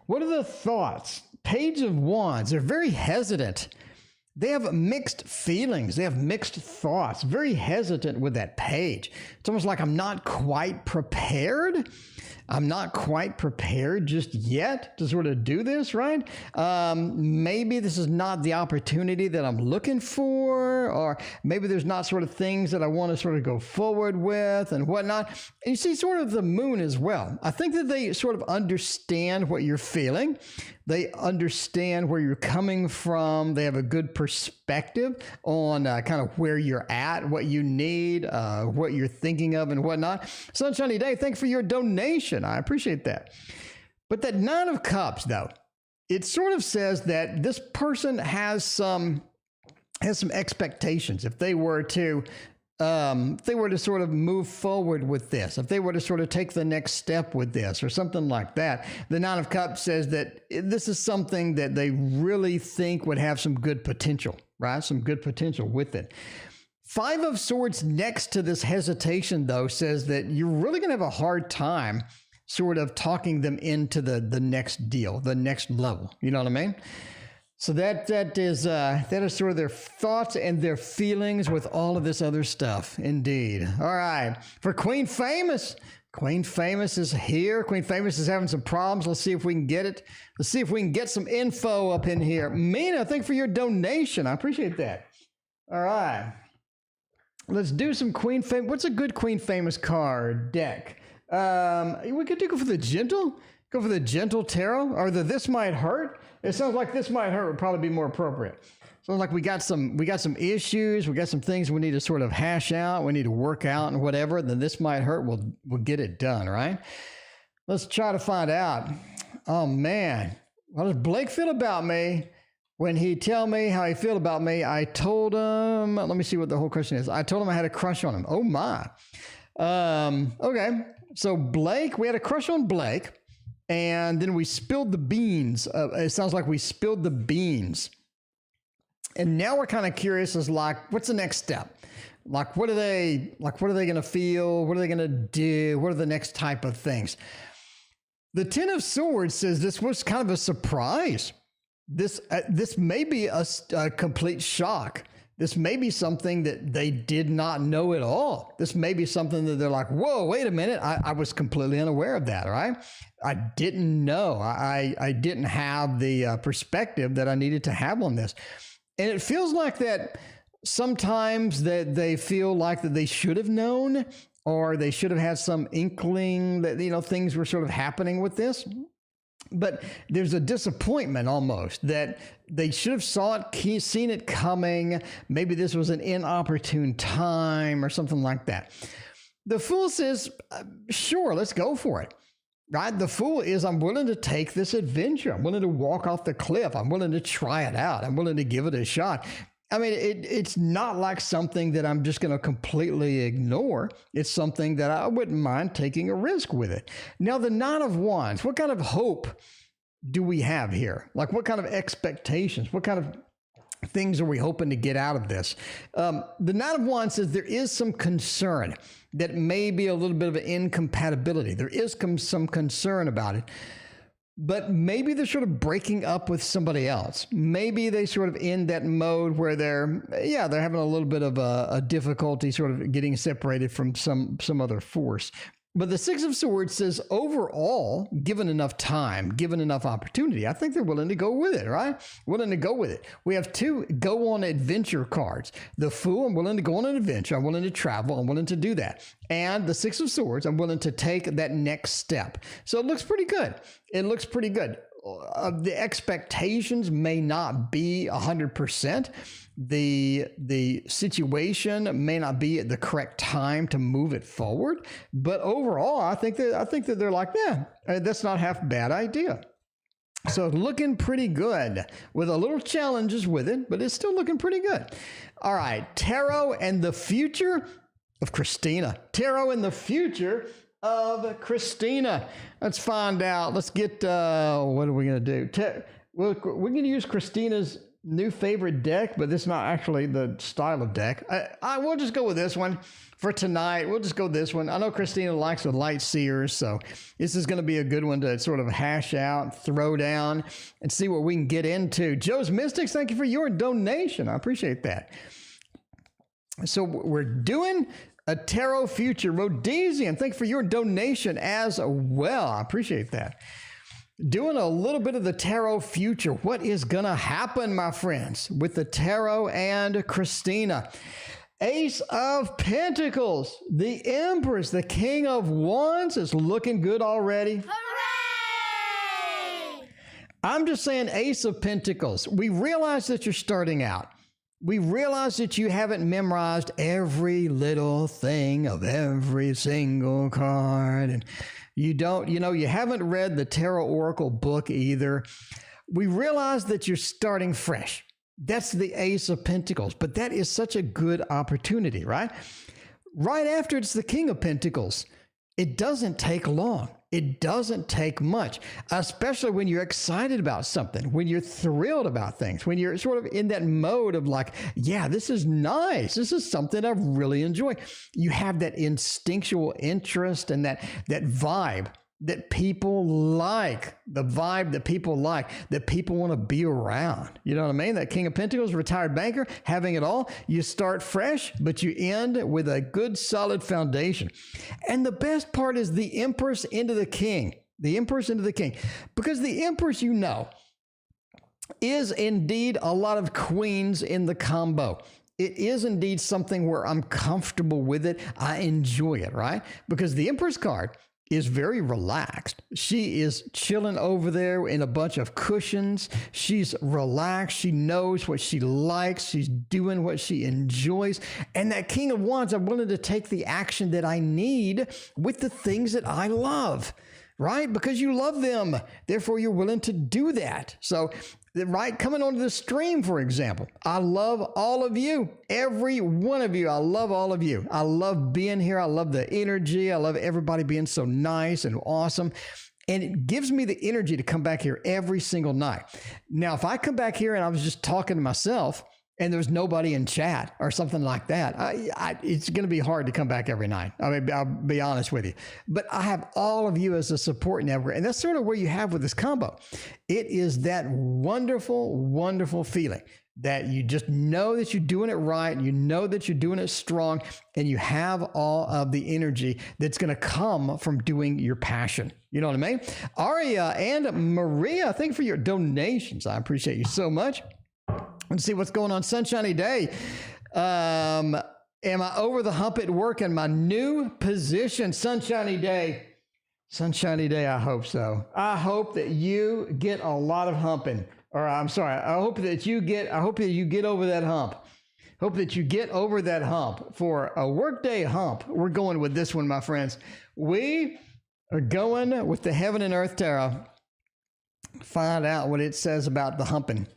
What are the thoughts? Page of Wands. They're very hesitant. They have mixed feelings. They have mixed thoughts. Very hesitant with that page. It's almost like I'm not quite prepared. I'm not quite prepared just yet to sort of do this, right? Maybe this is not the opportunity that I'm looking for, or maybe there's not sort of things that I want to sort of go forward with and whatnot. And you see sort of the moon as well. I think that they sort of understand what you're feeling. They understand where you're coming from. They have a good perspective on kind of where you're at, what you need, what you're thinking of and whatnot. Sunshiny Day, thank you for your donation. I appreciate that. But that Nine of Cups, though, it sort of says that this person has some expectations. If they were to sort of move forward with this, if they were to sort of take the next step with this or something like that, the Nine of Cups says that this is something that they really think would have some good potential, right? Some good potential with it. Five of Swords next to this hesitation, though, says that you're really going to have a hard time sort of talking them into the next deal, the next level. You know what I mean? So that is sort of their thoughts and their feelings with all of this other stuff. Indeed. All right. For Queen Famous is here. Queen Famous is having some problems. Let's see if we can get it. Let's see if we can get some info up in here. Mina, thank you for your donation. I appreciate that. All right. Let's do some Queen Famous. What's a good Queen Famous card deck? We could go for the Gentle. Go for the Gentle Tarot, or the This Might Hurt. It sounds like This Might Hurt would probably be more appropriate. Sounds like we got some issues, we got some things we need to sort of hash out, we need to work out and whatever. Then This Might Hurt will get it done, right? Let's try to find out. Oh man, how does Blake feel about me? When he tell me how he feel about me, I told him. Let me see what the whole question is. I told him I had a crush on him. Oh my. Okay. So Blake, we had a crush on Blake. And then we spilled the beans. It sounds like we spilled the beans. And now we're kind of curious as like, what's the next step? Like, what are they going to feel? What are they going to do? What are the next type of things? The Ten of Swords says this was kind of a surprise. This may be a complete shock. This may be something that they did not know at all. This may be something that they're like, whoa, wait a minute. I was completely unaware of that, right? I didn't know. I didn't have the perspective that I needed to have on this. And it feels like that sometimes that they feel like that they should have known, or they should have had some inkling that, things were sort of happening with this. But there's a disappointment almost that they should have seen it coming. Maybe this was an inopportune time or something like that. The Fool says, sure, let's go for it. Right? The Fool is, I'm willing to take this adventure. I'm willing to walk off the cliff. I'm willing to try it out. I'm willing to give it a shot. I mean, it's not like something that I'm just going to completely ignore. It's something that I wouldn't mind taking a risk with it. Now, the Knight of Wands, what kind of hope do we have here? Like, what kind of expectations? What kind of things are we hoping to get out of this? The Knight of Wands says there is some concern that may be a little bit of an incompatibility. There is some concern about it. But maybe they're sort of breaking up with somebody else. Maybe they sort of in that mode where they're having a little bit of a difficulty sort of getting separated from some other force. But the Six of Swords says overall, given enough time, given enough opportunity, I think they're willing to go with it, right? Willing to go with it. We have two go on adventure cards. The Fool, I'm willing to go on an adventure. I'm willing to travel. I'm willing to do that. And the Six of Swords, I'm willing to take that next step. So it looks pretty good. It looks pretty good. The expectations may not be 100%. The situation may not be at the correct time to move it forward, but overall, I think that they're like, yeah, that's not half a bad idea. So looking pretty good with a little challenges with it, but it's still looking pretty good. All right, tarot and the future of Christina. Tarot and the future of Christina. Let's find out. Let's get, what are we going to do? We're going to use Christina's new favorite deck, but this is not actually the style of deck. I will just go with this one for tonight. We'll just go this one. I know Christina likes the light seers, so this is going to be a good one to sort of hash out, throw down, and see what we can get into. Joe's Mystics, thank you for your donation. I appreciate that. So we're doing a tarot future. Rhodesian, thank you for your donation as well. I appreciate that. Doing a little bit of the tarot future. What is going to happen, my friends, with the tarot and Christina? Ace of Pentacles, the Empress, the King of Wands is looking good already. Hooray! I'm just saying, Ace of Pentacles, we realize that you're starting out. We realize that you haven't memorized every little thing of every single card, and you don't, you haven't read the Tarot Oracle book either. We realize that you're starting fresh. That's the Ace of Pentacles, but that is such a good opportunity, right? Right after it's the King of Pentacles, it doesn't take long. It doesn't take much, especially when you're excited about something, when you're thrilled about things, when you're sort of in that mode of like, yeah, this is nice. This is something I really enjoy. You have that instinctual interest and that vibe that people like, the vibe that people like, that people want to be around. You know what I mean? That King of Pentacles, retired banker, having it all. You start fresh, but you end with a good, solid foundation. And the best part is the Empress into the King. The Empress into the King. Because the Empress, is indeed a lot of queens in the combo. It is indeed something where I'm comfortable with it. I enjoy it, right? Because the Empress card is very relaxed. She is chilling over there in a bunch of cushions. She's relaxed. She knows what she likes. She's doing what she enjoys. And that King of Wands, I'm willing to take the action that I need with the things that I love, right? Because you love them. Therefore, you're willing to do that. So, right, coming onto the stream, for example, I love all of you, every one of you. I love all of you. I love being here. I love the energy. I love everybody being so nice and awesome. And it gives me the energy to come back here every single night. Now, if I come back here and I was just talking to myself and there's nobody in chat or something like that, it's going to be hard to come back every night. I mean, I'll be honest with you. But I have all of you as a support network. And that's sort of where you have with this combo. It is that wonderful, wonderful feeling that you just know that you're doing it right, and you know that you're doing it strong, and you have all of the energy that's going to come from doing your passion. You know what I mean? Aria and Maria, thank you for your donations. I appreciate you so much. Let's see what's going on. Sunshiny Day. Am I over the hump at work in my new position? Sunshiny Day. Sunshiny Day, I hope so. I hope that you get a lot of humping. Or I'm sorry, I hope that you get over that hump. Hope that you get over that hump. For a workday hump, we're going with this one, my friends. We are going with the Heaven and Earth Tarot. Find out what it says about the humping.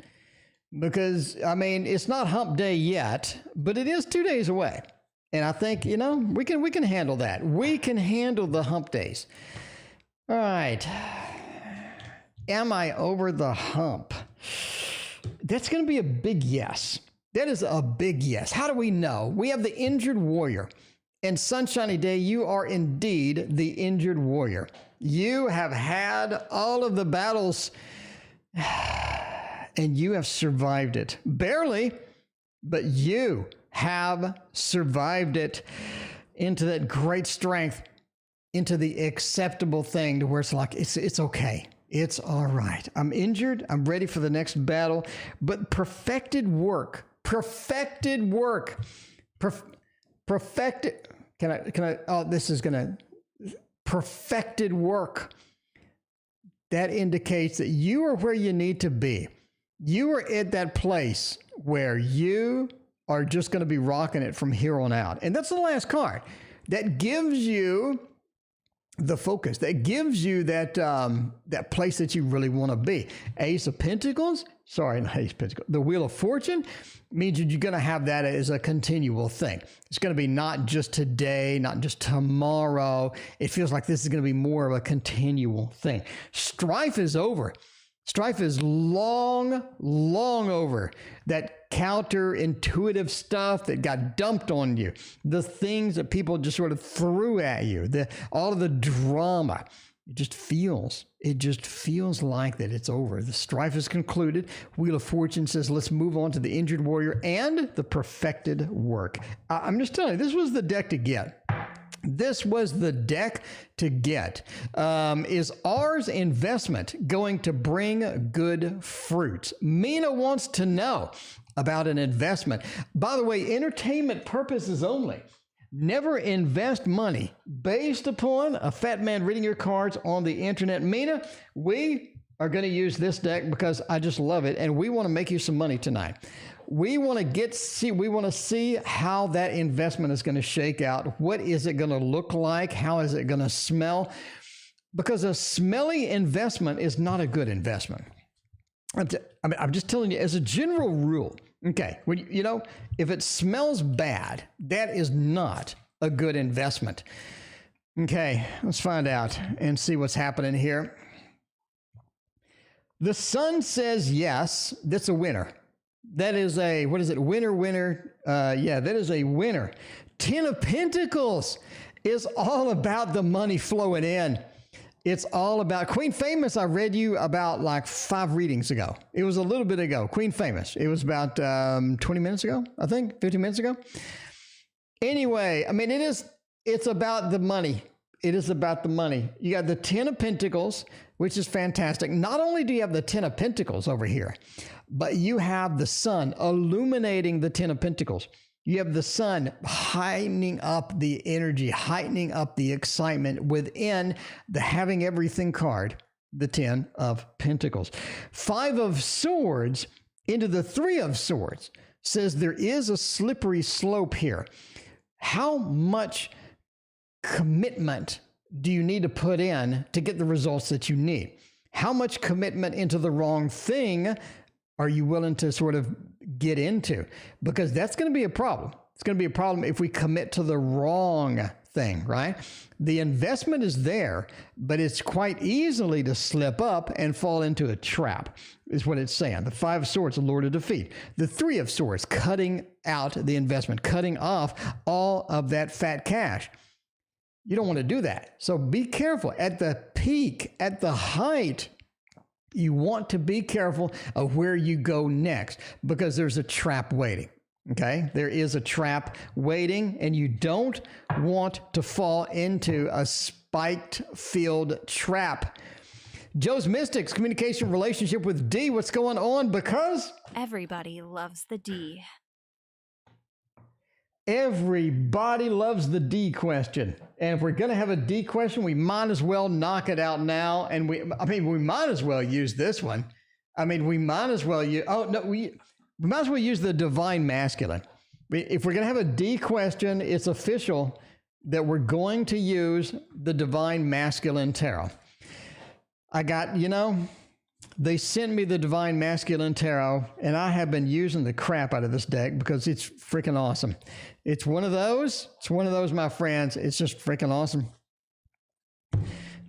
Because, I mean, it's not hump day yet, but it is 2 days away. And I think, you know, we can handle that. We can handle the hump days. All right. Am I over the hump? That's going to be a big yes. That is a big yes. How do we know? We have the injured warrior. And Sunshiny Day, you are indeed the injured warrior. You have had all of the battles and you have survived it. Barely, but you have survived it into that great strength, into the acceptable thing to where it's like, it's okay. It's all right. I'm injured. I'm ready for the next battle. But perfected work. Perfected. Perfected work. That indicates that you are where you need to be. You are at that place where you are just going to be rocking it from here on out. And that's the last card. That gives you the focus, that gives you that that place that you really want to be. Ace of Pentacles, sorry, not Ace of Pentacles. The Wheel of Fortune means that you're going to have that as a continual thing. It's going to be not just today, not just tomorrow. It feels like this is going to be more of a continual thing. Strife is over. Strife is long, long over. That counterintuitive stuff that got dumped on you, the things that people just sort of threw at you, all of the drama, it just feels like that it's over. The strife is concluded. Wheel of Fortune says, let's move on to the injured warrior and the perfected work. I'm just telling you, this was the deck to get. This was the deck to get. Is ours investment going to bring good fruits? Mina wants to know about an investment. By the way, entertainment purposes only. Never invest money based upon a fat man reading your cards on the internet. Mina, we are going to use this deck because I just love it, and we want to make you some money tonight. We want to see how that investment is going to shake out. What is it going to look like? How is it going to smell? Because a smelly investment is not a good investment. I'm just telling you as a general rule. Okay, if it smells bad, that is not a good investment. Okay, let's find out and see what's happening here. The sun says yes. That's a winner. That is a, what is it? Winner. Yeah, that is a winner. 10 of Pentacles is all about the money flowing in. It's all about Queen Famous. I read you about like 5 readings ago. It was a little bit ago. Queen Famous. It was about 20 minutes ago, I think, 15 minutes ago. Anyway, I mean, it's about the money. It is about the money. You got the 10 of Pentacles, which is fantastic. Not only do you have the 10 of Pentacles over here, but you have the sun illuminating the 10 of Pentacles. You have the sun heightening up the energy, heightening up the excitement within the having everything card, the 10 of Pentacles. 5 of Swords into the 3 of Swords says there is a slippery slope here. How much commitment do you need to put in to get the results that you need? How much commitment into the wrong thing are you willing to sort of get into? Because that's going to be a problem. It's going to be a problem if we commit to the wrong thing, right? The investment is there, but it's quite easily to slip up and fall into a trap, is what it's saying. The 5 of Swords, the Lord of Defeat. The 3 of Swords, cutting out the investment, cutting off all of that fat cash. You don't want to do that. So be careful. At the peak, at the height You want to be careful of where you go next because there's a trap waiting. Okay, there is a trap waiting, and you don't want to fall into a spiked-filled trap. Joe's Mystics, communication relationship with D. What's going on? Because Everybody loves the D. everybody loves the D question. And if we're going to have a D question, we might as well knock it out now. And we might as well use this one. We might as well use, we might as well use the divine masculine. If we're going to have a D question, it's official that we're going to use the divine masculine tarot. I got, they sent me the divine masculine tarot, and I have been using the crap out of this deck because it's freaking awesome. It's one of those, my friends. It's just freaking awesome.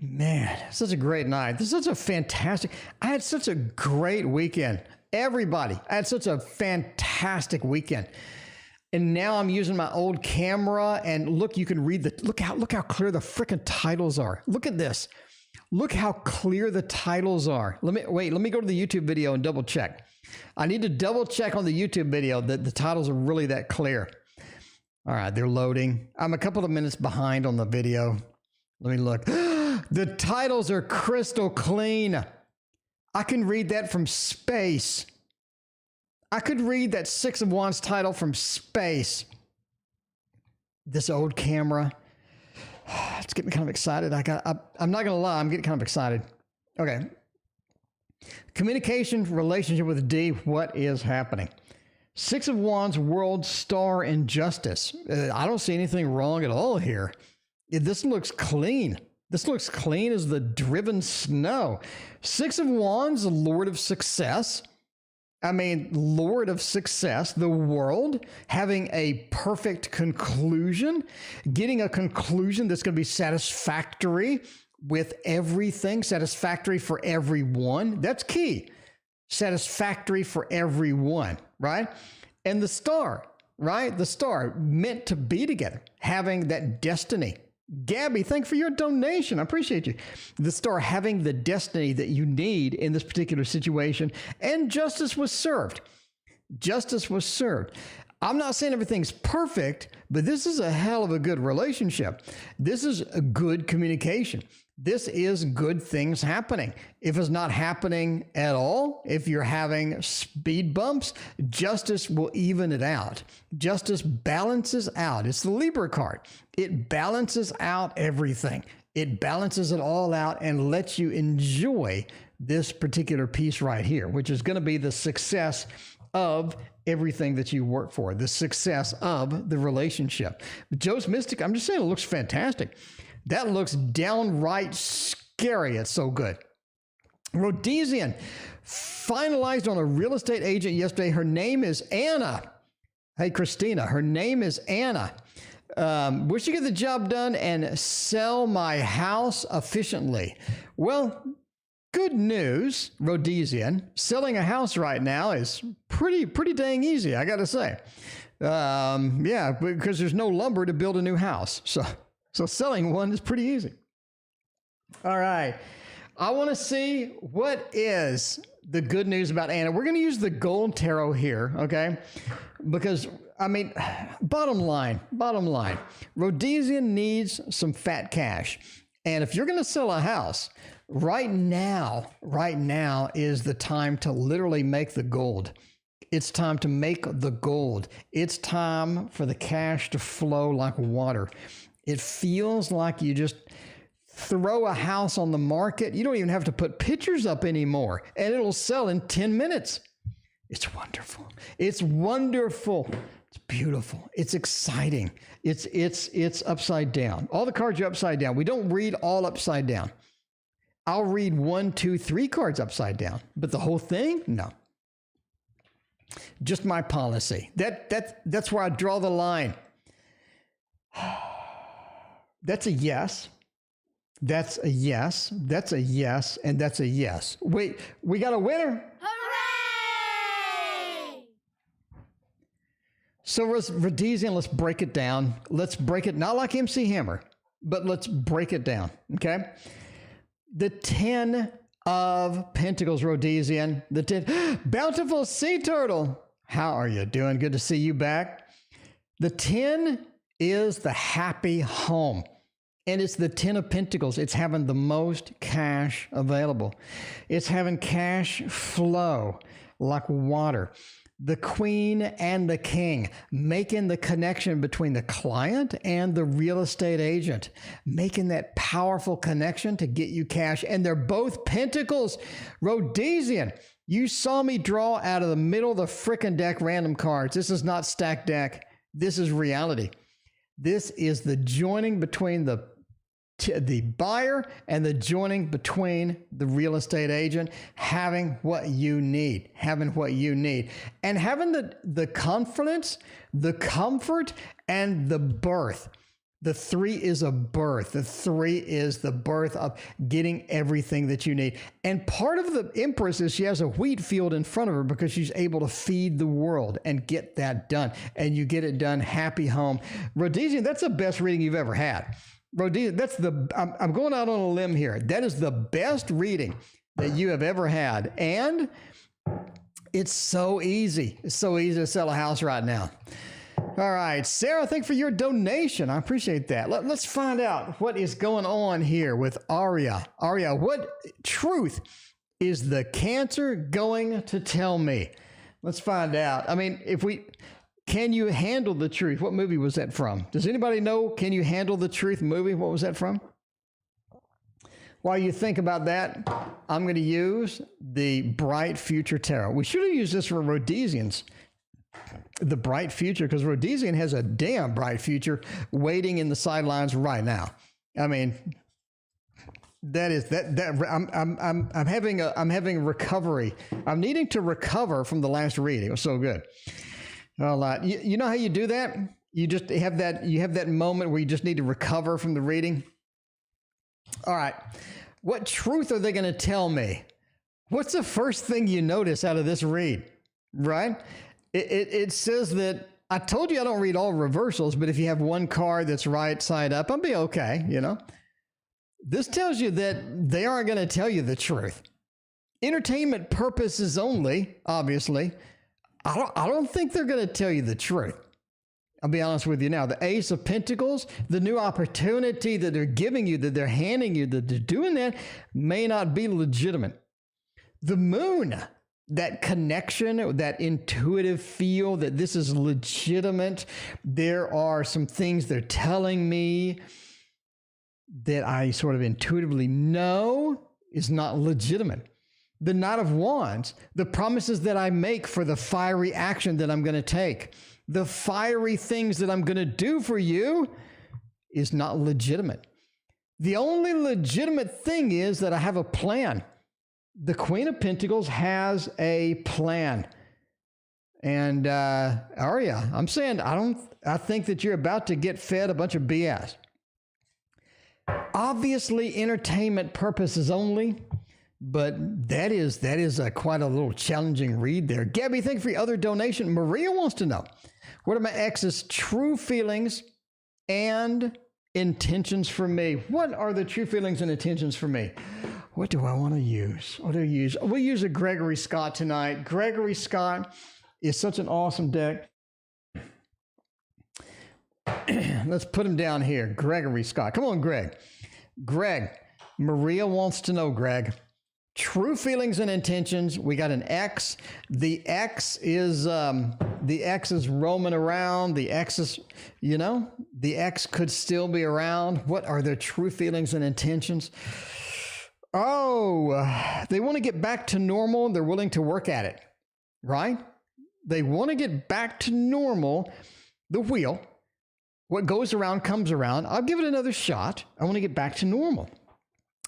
Man, such a great night. This is such a fantastic, I had such a great weekend. Everybody, I had such a fantastic weekend. And now I'm using my old camera, and look, you can read look how clear the freaking titles are. Look at this. Look how clear the titles are. Let me go to the YouTube video and double check. I need to double check on the YouTube video that the titles are really that clear. All right, they're loading. I'm a couple of minutes behind on the video. Let me look. The titles are crystal clean. I can read that from space. I could read that Six of Wands title from space. This old camera. It's getting me kind of excited. I'm not going to lie. I'm getting kind of excited. Okay. Communication, relationship with D. What is happening? Six of Wands, World, Star, and Justice. I don't see anything wrong at all here. This looks clean. This looks clean as the driven snow. Six of Wands, Lord of Success. Lord of Success, the world, having a perfect conclusion, getting a conclusion that's going to be satisfactory with everything, satisfactory for everyone. That's key. Satisfactory for everyone, right? And the star, right? The star meant to be together, having that destiny. Gabby, thanks for your donation. I appreciate you. The star having the destiny that you need in this particular situation, and justice was served. Justice was served. I'm not saying everything's perfect, but this is a hell of a good relationship. This is a good communication. This is good things happening. If it's not happening at all, if you're having speed bumps, justice will even it out. Justice balances out. It's the Libra card. It balances out everything. It balances it all out and lets you enjoy this particular piece right here, which is going to be the success of everything that you work for, the success of the relationship. But Joe's Mystic, I'm just saying, it looks fantastic. That looks downright scary. It's so good. Rhodesian finalized on a real estate agent yesterday. Her name is Anna. Hey, Christina, her name is Anna. Wish to get the job done and sell my house efficiently. Well, good news, Rhodesian. Selling a house right now is pretty dang easy, I got to say. Yeah, because there's no lumber to build a new house. So selling one is pretty easy. All right. I want to see what is the good news about Anna. We're going to use the gold tarot here, okay? Because, bottom line, Rhodesian needs some fat cash. And if you're going to sell a house, right now is the time to literally make the gold. It's time to make the gold. It's time for the cash to flow like water. It feels like you just throw a house on the market. You don't even have to put pictures up anymore, and it'll sell in 10 minutes. It's wonderful. It's wonderful. It's beautiful. It's exciting. It's upside down. All the cards are upside down. We don't read all upside down. I'll read 1, 2, 3 cards upside down, but the whole thing, no. Just my policy. That's where I draw the line. That's a yes. That's a yes. That's a yes. And that's a yes. Wait, we got a winner. Hooray! So Rhodesian, let's break it down. Let's break it, not like MC Hammer, but let's break it down, okay? The 10 of Pentacles, Rhodesian. The 10, bountiful sea turtle. How are you doing? Good to see you back. The 10 is the happy home. And it's the 10 of Pentacles. It's having the most cash available. It's having cash flow like water. The Queen and the King, making the connection between the client and the real estate agent, making that powerful connection to get you cash. And they're both Pentacles. Rhodesian, you saw me draw out of the middle of the frickin' deck random cards. This is not stacked deck. This is reality. This is the joining between the buyer and the joining between the real estate agent, having what you need, and having the confidence, the comfort, and the birth. The 3 is a birth. The 3 is the birth of getting everything that you need. And part of the Empress is she has a wheat field in front of her because she's able to feed the world and get that done. And you get it done, happy home. Rhodesian, that's the best reading you've ever had. Rhodesian, that's I'm going out on a limb here. That is the best reading that you have ever had. And it's so easy. It's so easy to sell a house right now. All right, Sarah, thank you for your donation. I appreciate that. Let's find out what is going on here with Aria. Aria, what truth is the Cancer going to tell me? Let's find out. I mean, can you handle the truth? What movie was that from? Does anybody know? Can you handle the truth movie? What was that from? While you think about that, I'm going to use the Bright Future Tarot. We should have used this for Rhodesians. The bright future, because Rhodesian has a damn bright future waiting in the sidelines right now. I mean, I'm having recovery. I'm needing to recover from the last reading. It was so good. Well, you know how you do that? You just have that moment where you just need to recover from the reading. All right. What truth are they going to tell me? What's the first thing you notice out of this read? Right? It says that, I told you I don't read all reversals, but if you have one card that's right side up, I'll be okay, you know. This tells you that they aren't going to tell you the truth. Entertainment purposes only, obviously. I don't think they're going to tell you the truth. I'll be honest with you now. The Ace of Pentacles, the new opportunity that they're giving you, that they're handing you, that they're doing that, may not be legitimate. The Moon, that connection, that intuitive feel that this is legitimate. There are some things they're telling me that I sort of intuitively know is not legitimate. The Knight of Wands, the promises that I make for the fiery action that I'm going to take, the fiery things that I'm going to do for you is not legitimate. The only legitimate thing is that I have a plan. The Queen of Pentacles has a plan. And Aria, I'm saying I think that you're about to get fed a bunch of BS. Obviously, entertainment purposes only, but that is quite a little challenging read there. Gabby, thank you for your other donation. Maria wants to know, what are my ex's true feelings and intentions for me? What are the true feelings and intentions for me? What do I want to use? What do I use? We'll use a Gregory Scott tonight. Gregory Scott is such an awesome deck. Let's put him down here. Gregory Scott. Come on, Greg. Greg, Maria wants to know, Greg. True feelings and intentions. We got an X. The X is roaming around. The X is, the X could still be around. What are their true feelings and intentions? Oh, they want to get back to normal. They're willing to work at it, right? They want to get back to normal. The wheel, what goes around comes around. I'll give it another shot. I want to get back to normal.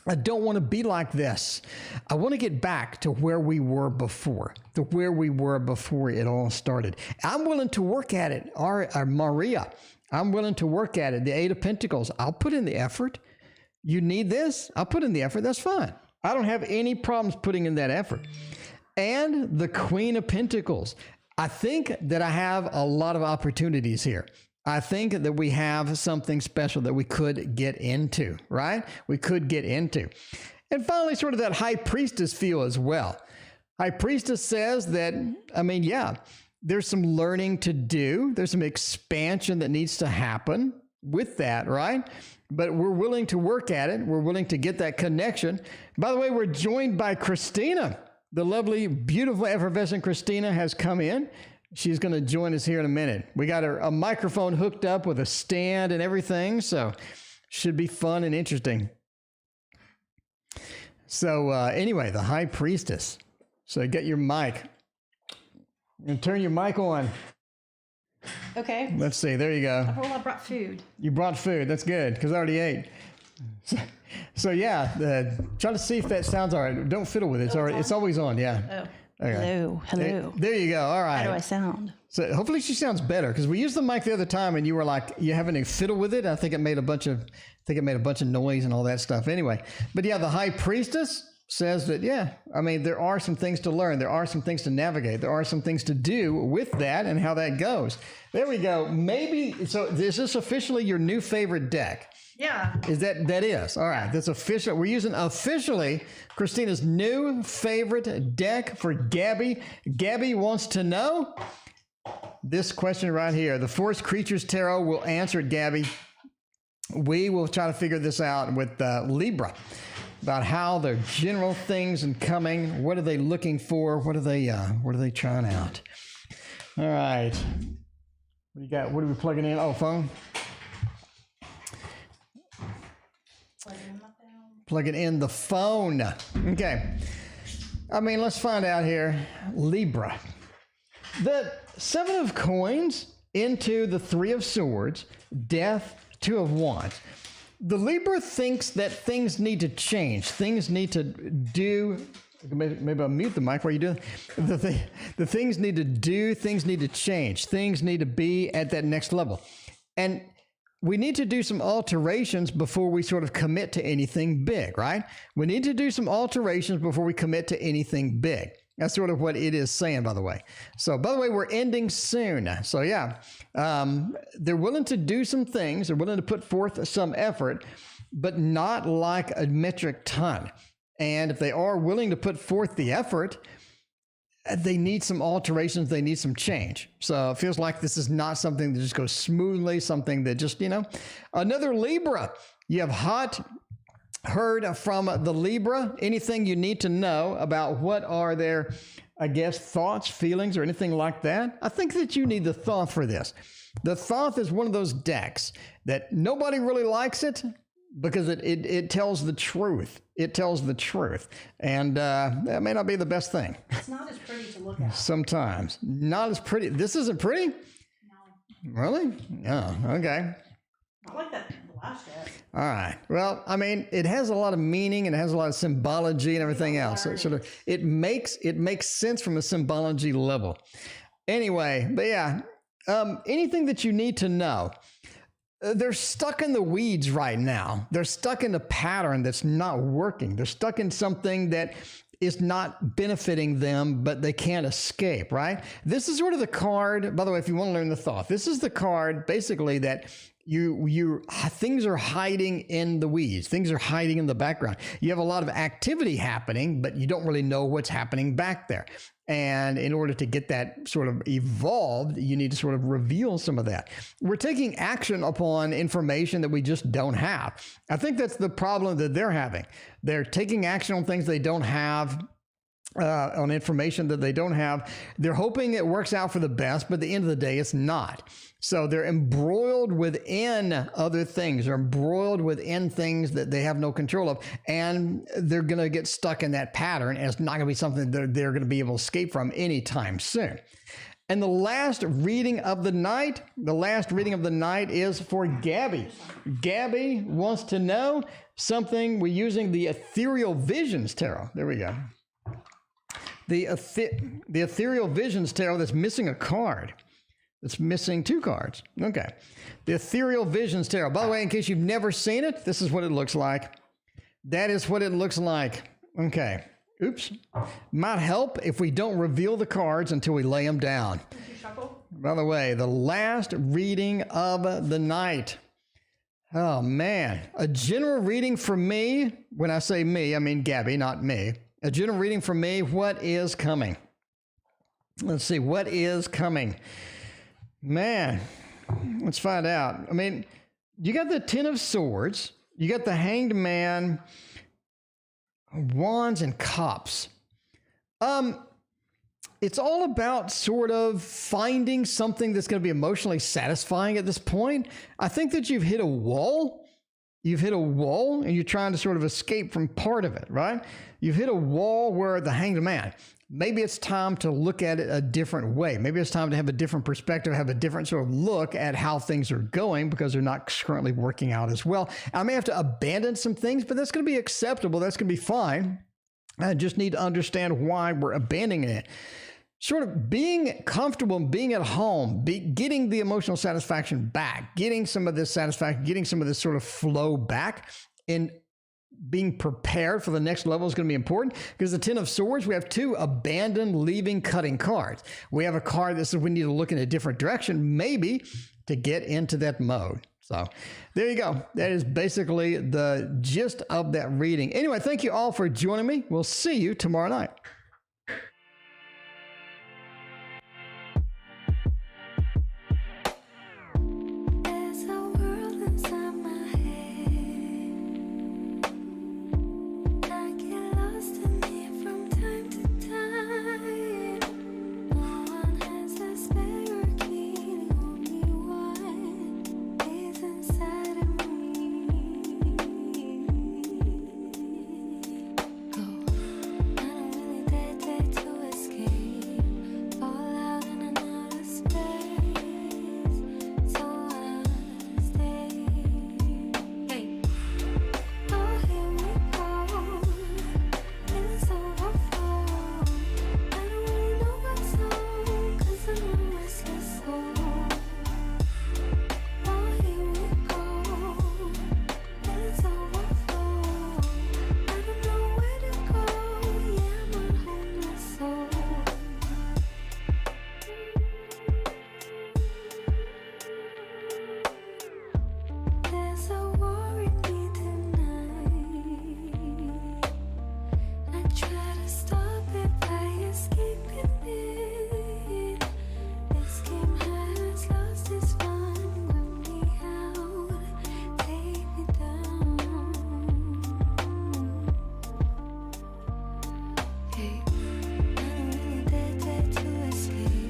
I don't want to be like this. I want to get back to where we were before, it all started. I'm willing to work at it. Maria, I'm willing to work at it. The Eight of Pentacles, I'll put in the effort. You need this? I'll put in the effort. That's fine. I don't have any problems putting in that effort. And the Queen of Pentacles. I think that I have a lot of opportunities here. I think that we have something special that we could get into, right? We could get into. And finally, sort of that High Priestess feel as well. High Priestess says that, yeah, there's some learning to do. There's some expansion that needs to happen with that, right? But we're willing to work at it. We're willing to get that connection. By the way, we're joined by Christina. The lovely, beautiful, effervescent Christina has come in. She's going to join us here in a minute. We got a microphone hooked up with a stand and everything, so should be fun and interesting. So anyway, the High Priestess. So get your mic and turn your mic on. Okay. Let's see. There you go. Well, I brought food. You brought food. That's good because I already ate. So yeah, try to see if that sounds all right. Don't fiddle with it. It's already. It's always on. Yeah. Oh. Okay. Hello. There you go. All right. How do I sound? So hopefully she sounds better because we used the mic the other time and you were like, you having to fiddle with it. I think it made a bunch of noise and all that stuff. Anyway, but yeah, the High Priestess says that, yeah, there are some things to learn. There are some things to navigate. There are some things to do with that and how that goes. There we go. Maybe, so is this officially your new favorite deck? Yeah. That is. All right. That's official. We're using officially Christina's new favorite deck for Gabby. Gabby wants to know this question right here. The Forest Creatures Tarot will answer it, Gabby. We will try to figure this out with Libra about how their general things and coming. What are they looking for? What are they trying out? All right. What do you got? What are we plugging in? Oh, phone. Plugging in the phone. Okay. Let's find out here. Libra. The Seven of Coins into the Three of Swords, Death, Two of Wands. The Libra thinks that things need to change. Things need to do. Maybe I'll mute the mic while you do it. The things need to do. Things need to change. Things need to be at that next level. And we need to do some alterations before we sort of commit to anything big, right? We need to do some alterations before we commit to anything big. That's sort of what it is saying, by the way. So, by the way, we're ending soon. So, yeah, they're willing to do some things. They're willing to put forth some effort, but not like a metric ton. And if they are willing to put forth the effort, they need some alterations. They need some change. So it feels like this is not something that just goes smoothly, something that just, Another Libra. You have heard from the Libra. Anything you need to know about what are their, thoughts, feelings, or anything like that? I think that you need the Thoth for this. The Thoth is one of those decks that nobody really likes it because it tells the truth. It tells the truth. And that may not be the best thing. It's not as pretty to look at. Sometimes. Not as pretty. This isn't pretty? No. Really? Oh, okay. Not like that last deck. All right. Well, it has a lot of meaning and it has a lot of symbology and everything else. So it makes sense from a symbology level. Anyway, but yeah, anything that you need to know. They're stuck in the weeds right now. They're stuck in a pattern that's not working. They're stuck in something that is not benefiting them, but they can't escape, right? This is sort of the card, by the way, if you want to learn the Thoth, this is the card basically that things are hiding in the weeds. Things are hiding in the background. You have a lot of activity happening, but you don't really know what's happening back there. And in order to get that sort of evolved, you need to sort of reveal some of that. We're taking action upon information that we just don't have. I think that's the problem that they're having. They're taking action on things they don't have, on information that they don't have. They're hoping it works out for the best, but at the end of the day, it's not. So they're embroiled within other things. They're embroiled within things that they have no control of, and they're going to get stuck in that pattern, and it's not going to be something that they're going to be able to escape from anytime soon. And the last reading of the night is for Gabby. Gabby wants to know something. We're using the Ethereal Visions Tarot. There we go. The Ethereal Visions Tarot that's missing a card. It's missing two cards. Okay. The Ethereal Visions Tarot. By the way, in case you've never seen it, this is what it looks like. That is what it looks like. Okay. Oops. Might help if we don't reveal the cards until we lay them down. Did you shuffle? By the way, the last reading of the night. Oh, man. A general reading from me. When I say me, I mean Gabby, not me. A general reading from me. What is coming? Let's see. What is coming? Man, let's find out. I mean, you got the Ten of Swords. You got the Hanged Man, Wands, and Cups. It's all about sort of finding something that's going to be emotionally satisfying at this point. I think that you've hit a wall. You've hit a wall and you're trying to sort of escape from part of it, right? You've hit a wall where the Hanged Man, maybe it's time to look at it a different way. Maybe it's time to have a different perspective, have a different sort of look at how things are going because they're not currently working out as well. I may have to abandon some things, but that's going to be acceptable. That's going to be fine. I just need to understand why we're abandoning it. Sort of being comfortable and being at home, getting the emotional satisfaction back, getting some of this satisfaction, getting some of this sort of flow back, and being prepared for the next level is going to be important because the Ten of Swords, we have two abandoned, leaving, cutting cards. We have a card that says we need to look in a different direction, maybe to get into that mode. So there you go. That is basically the gist of that reading. Anyway, thank you all for joining me. We'll see you tomorrow night.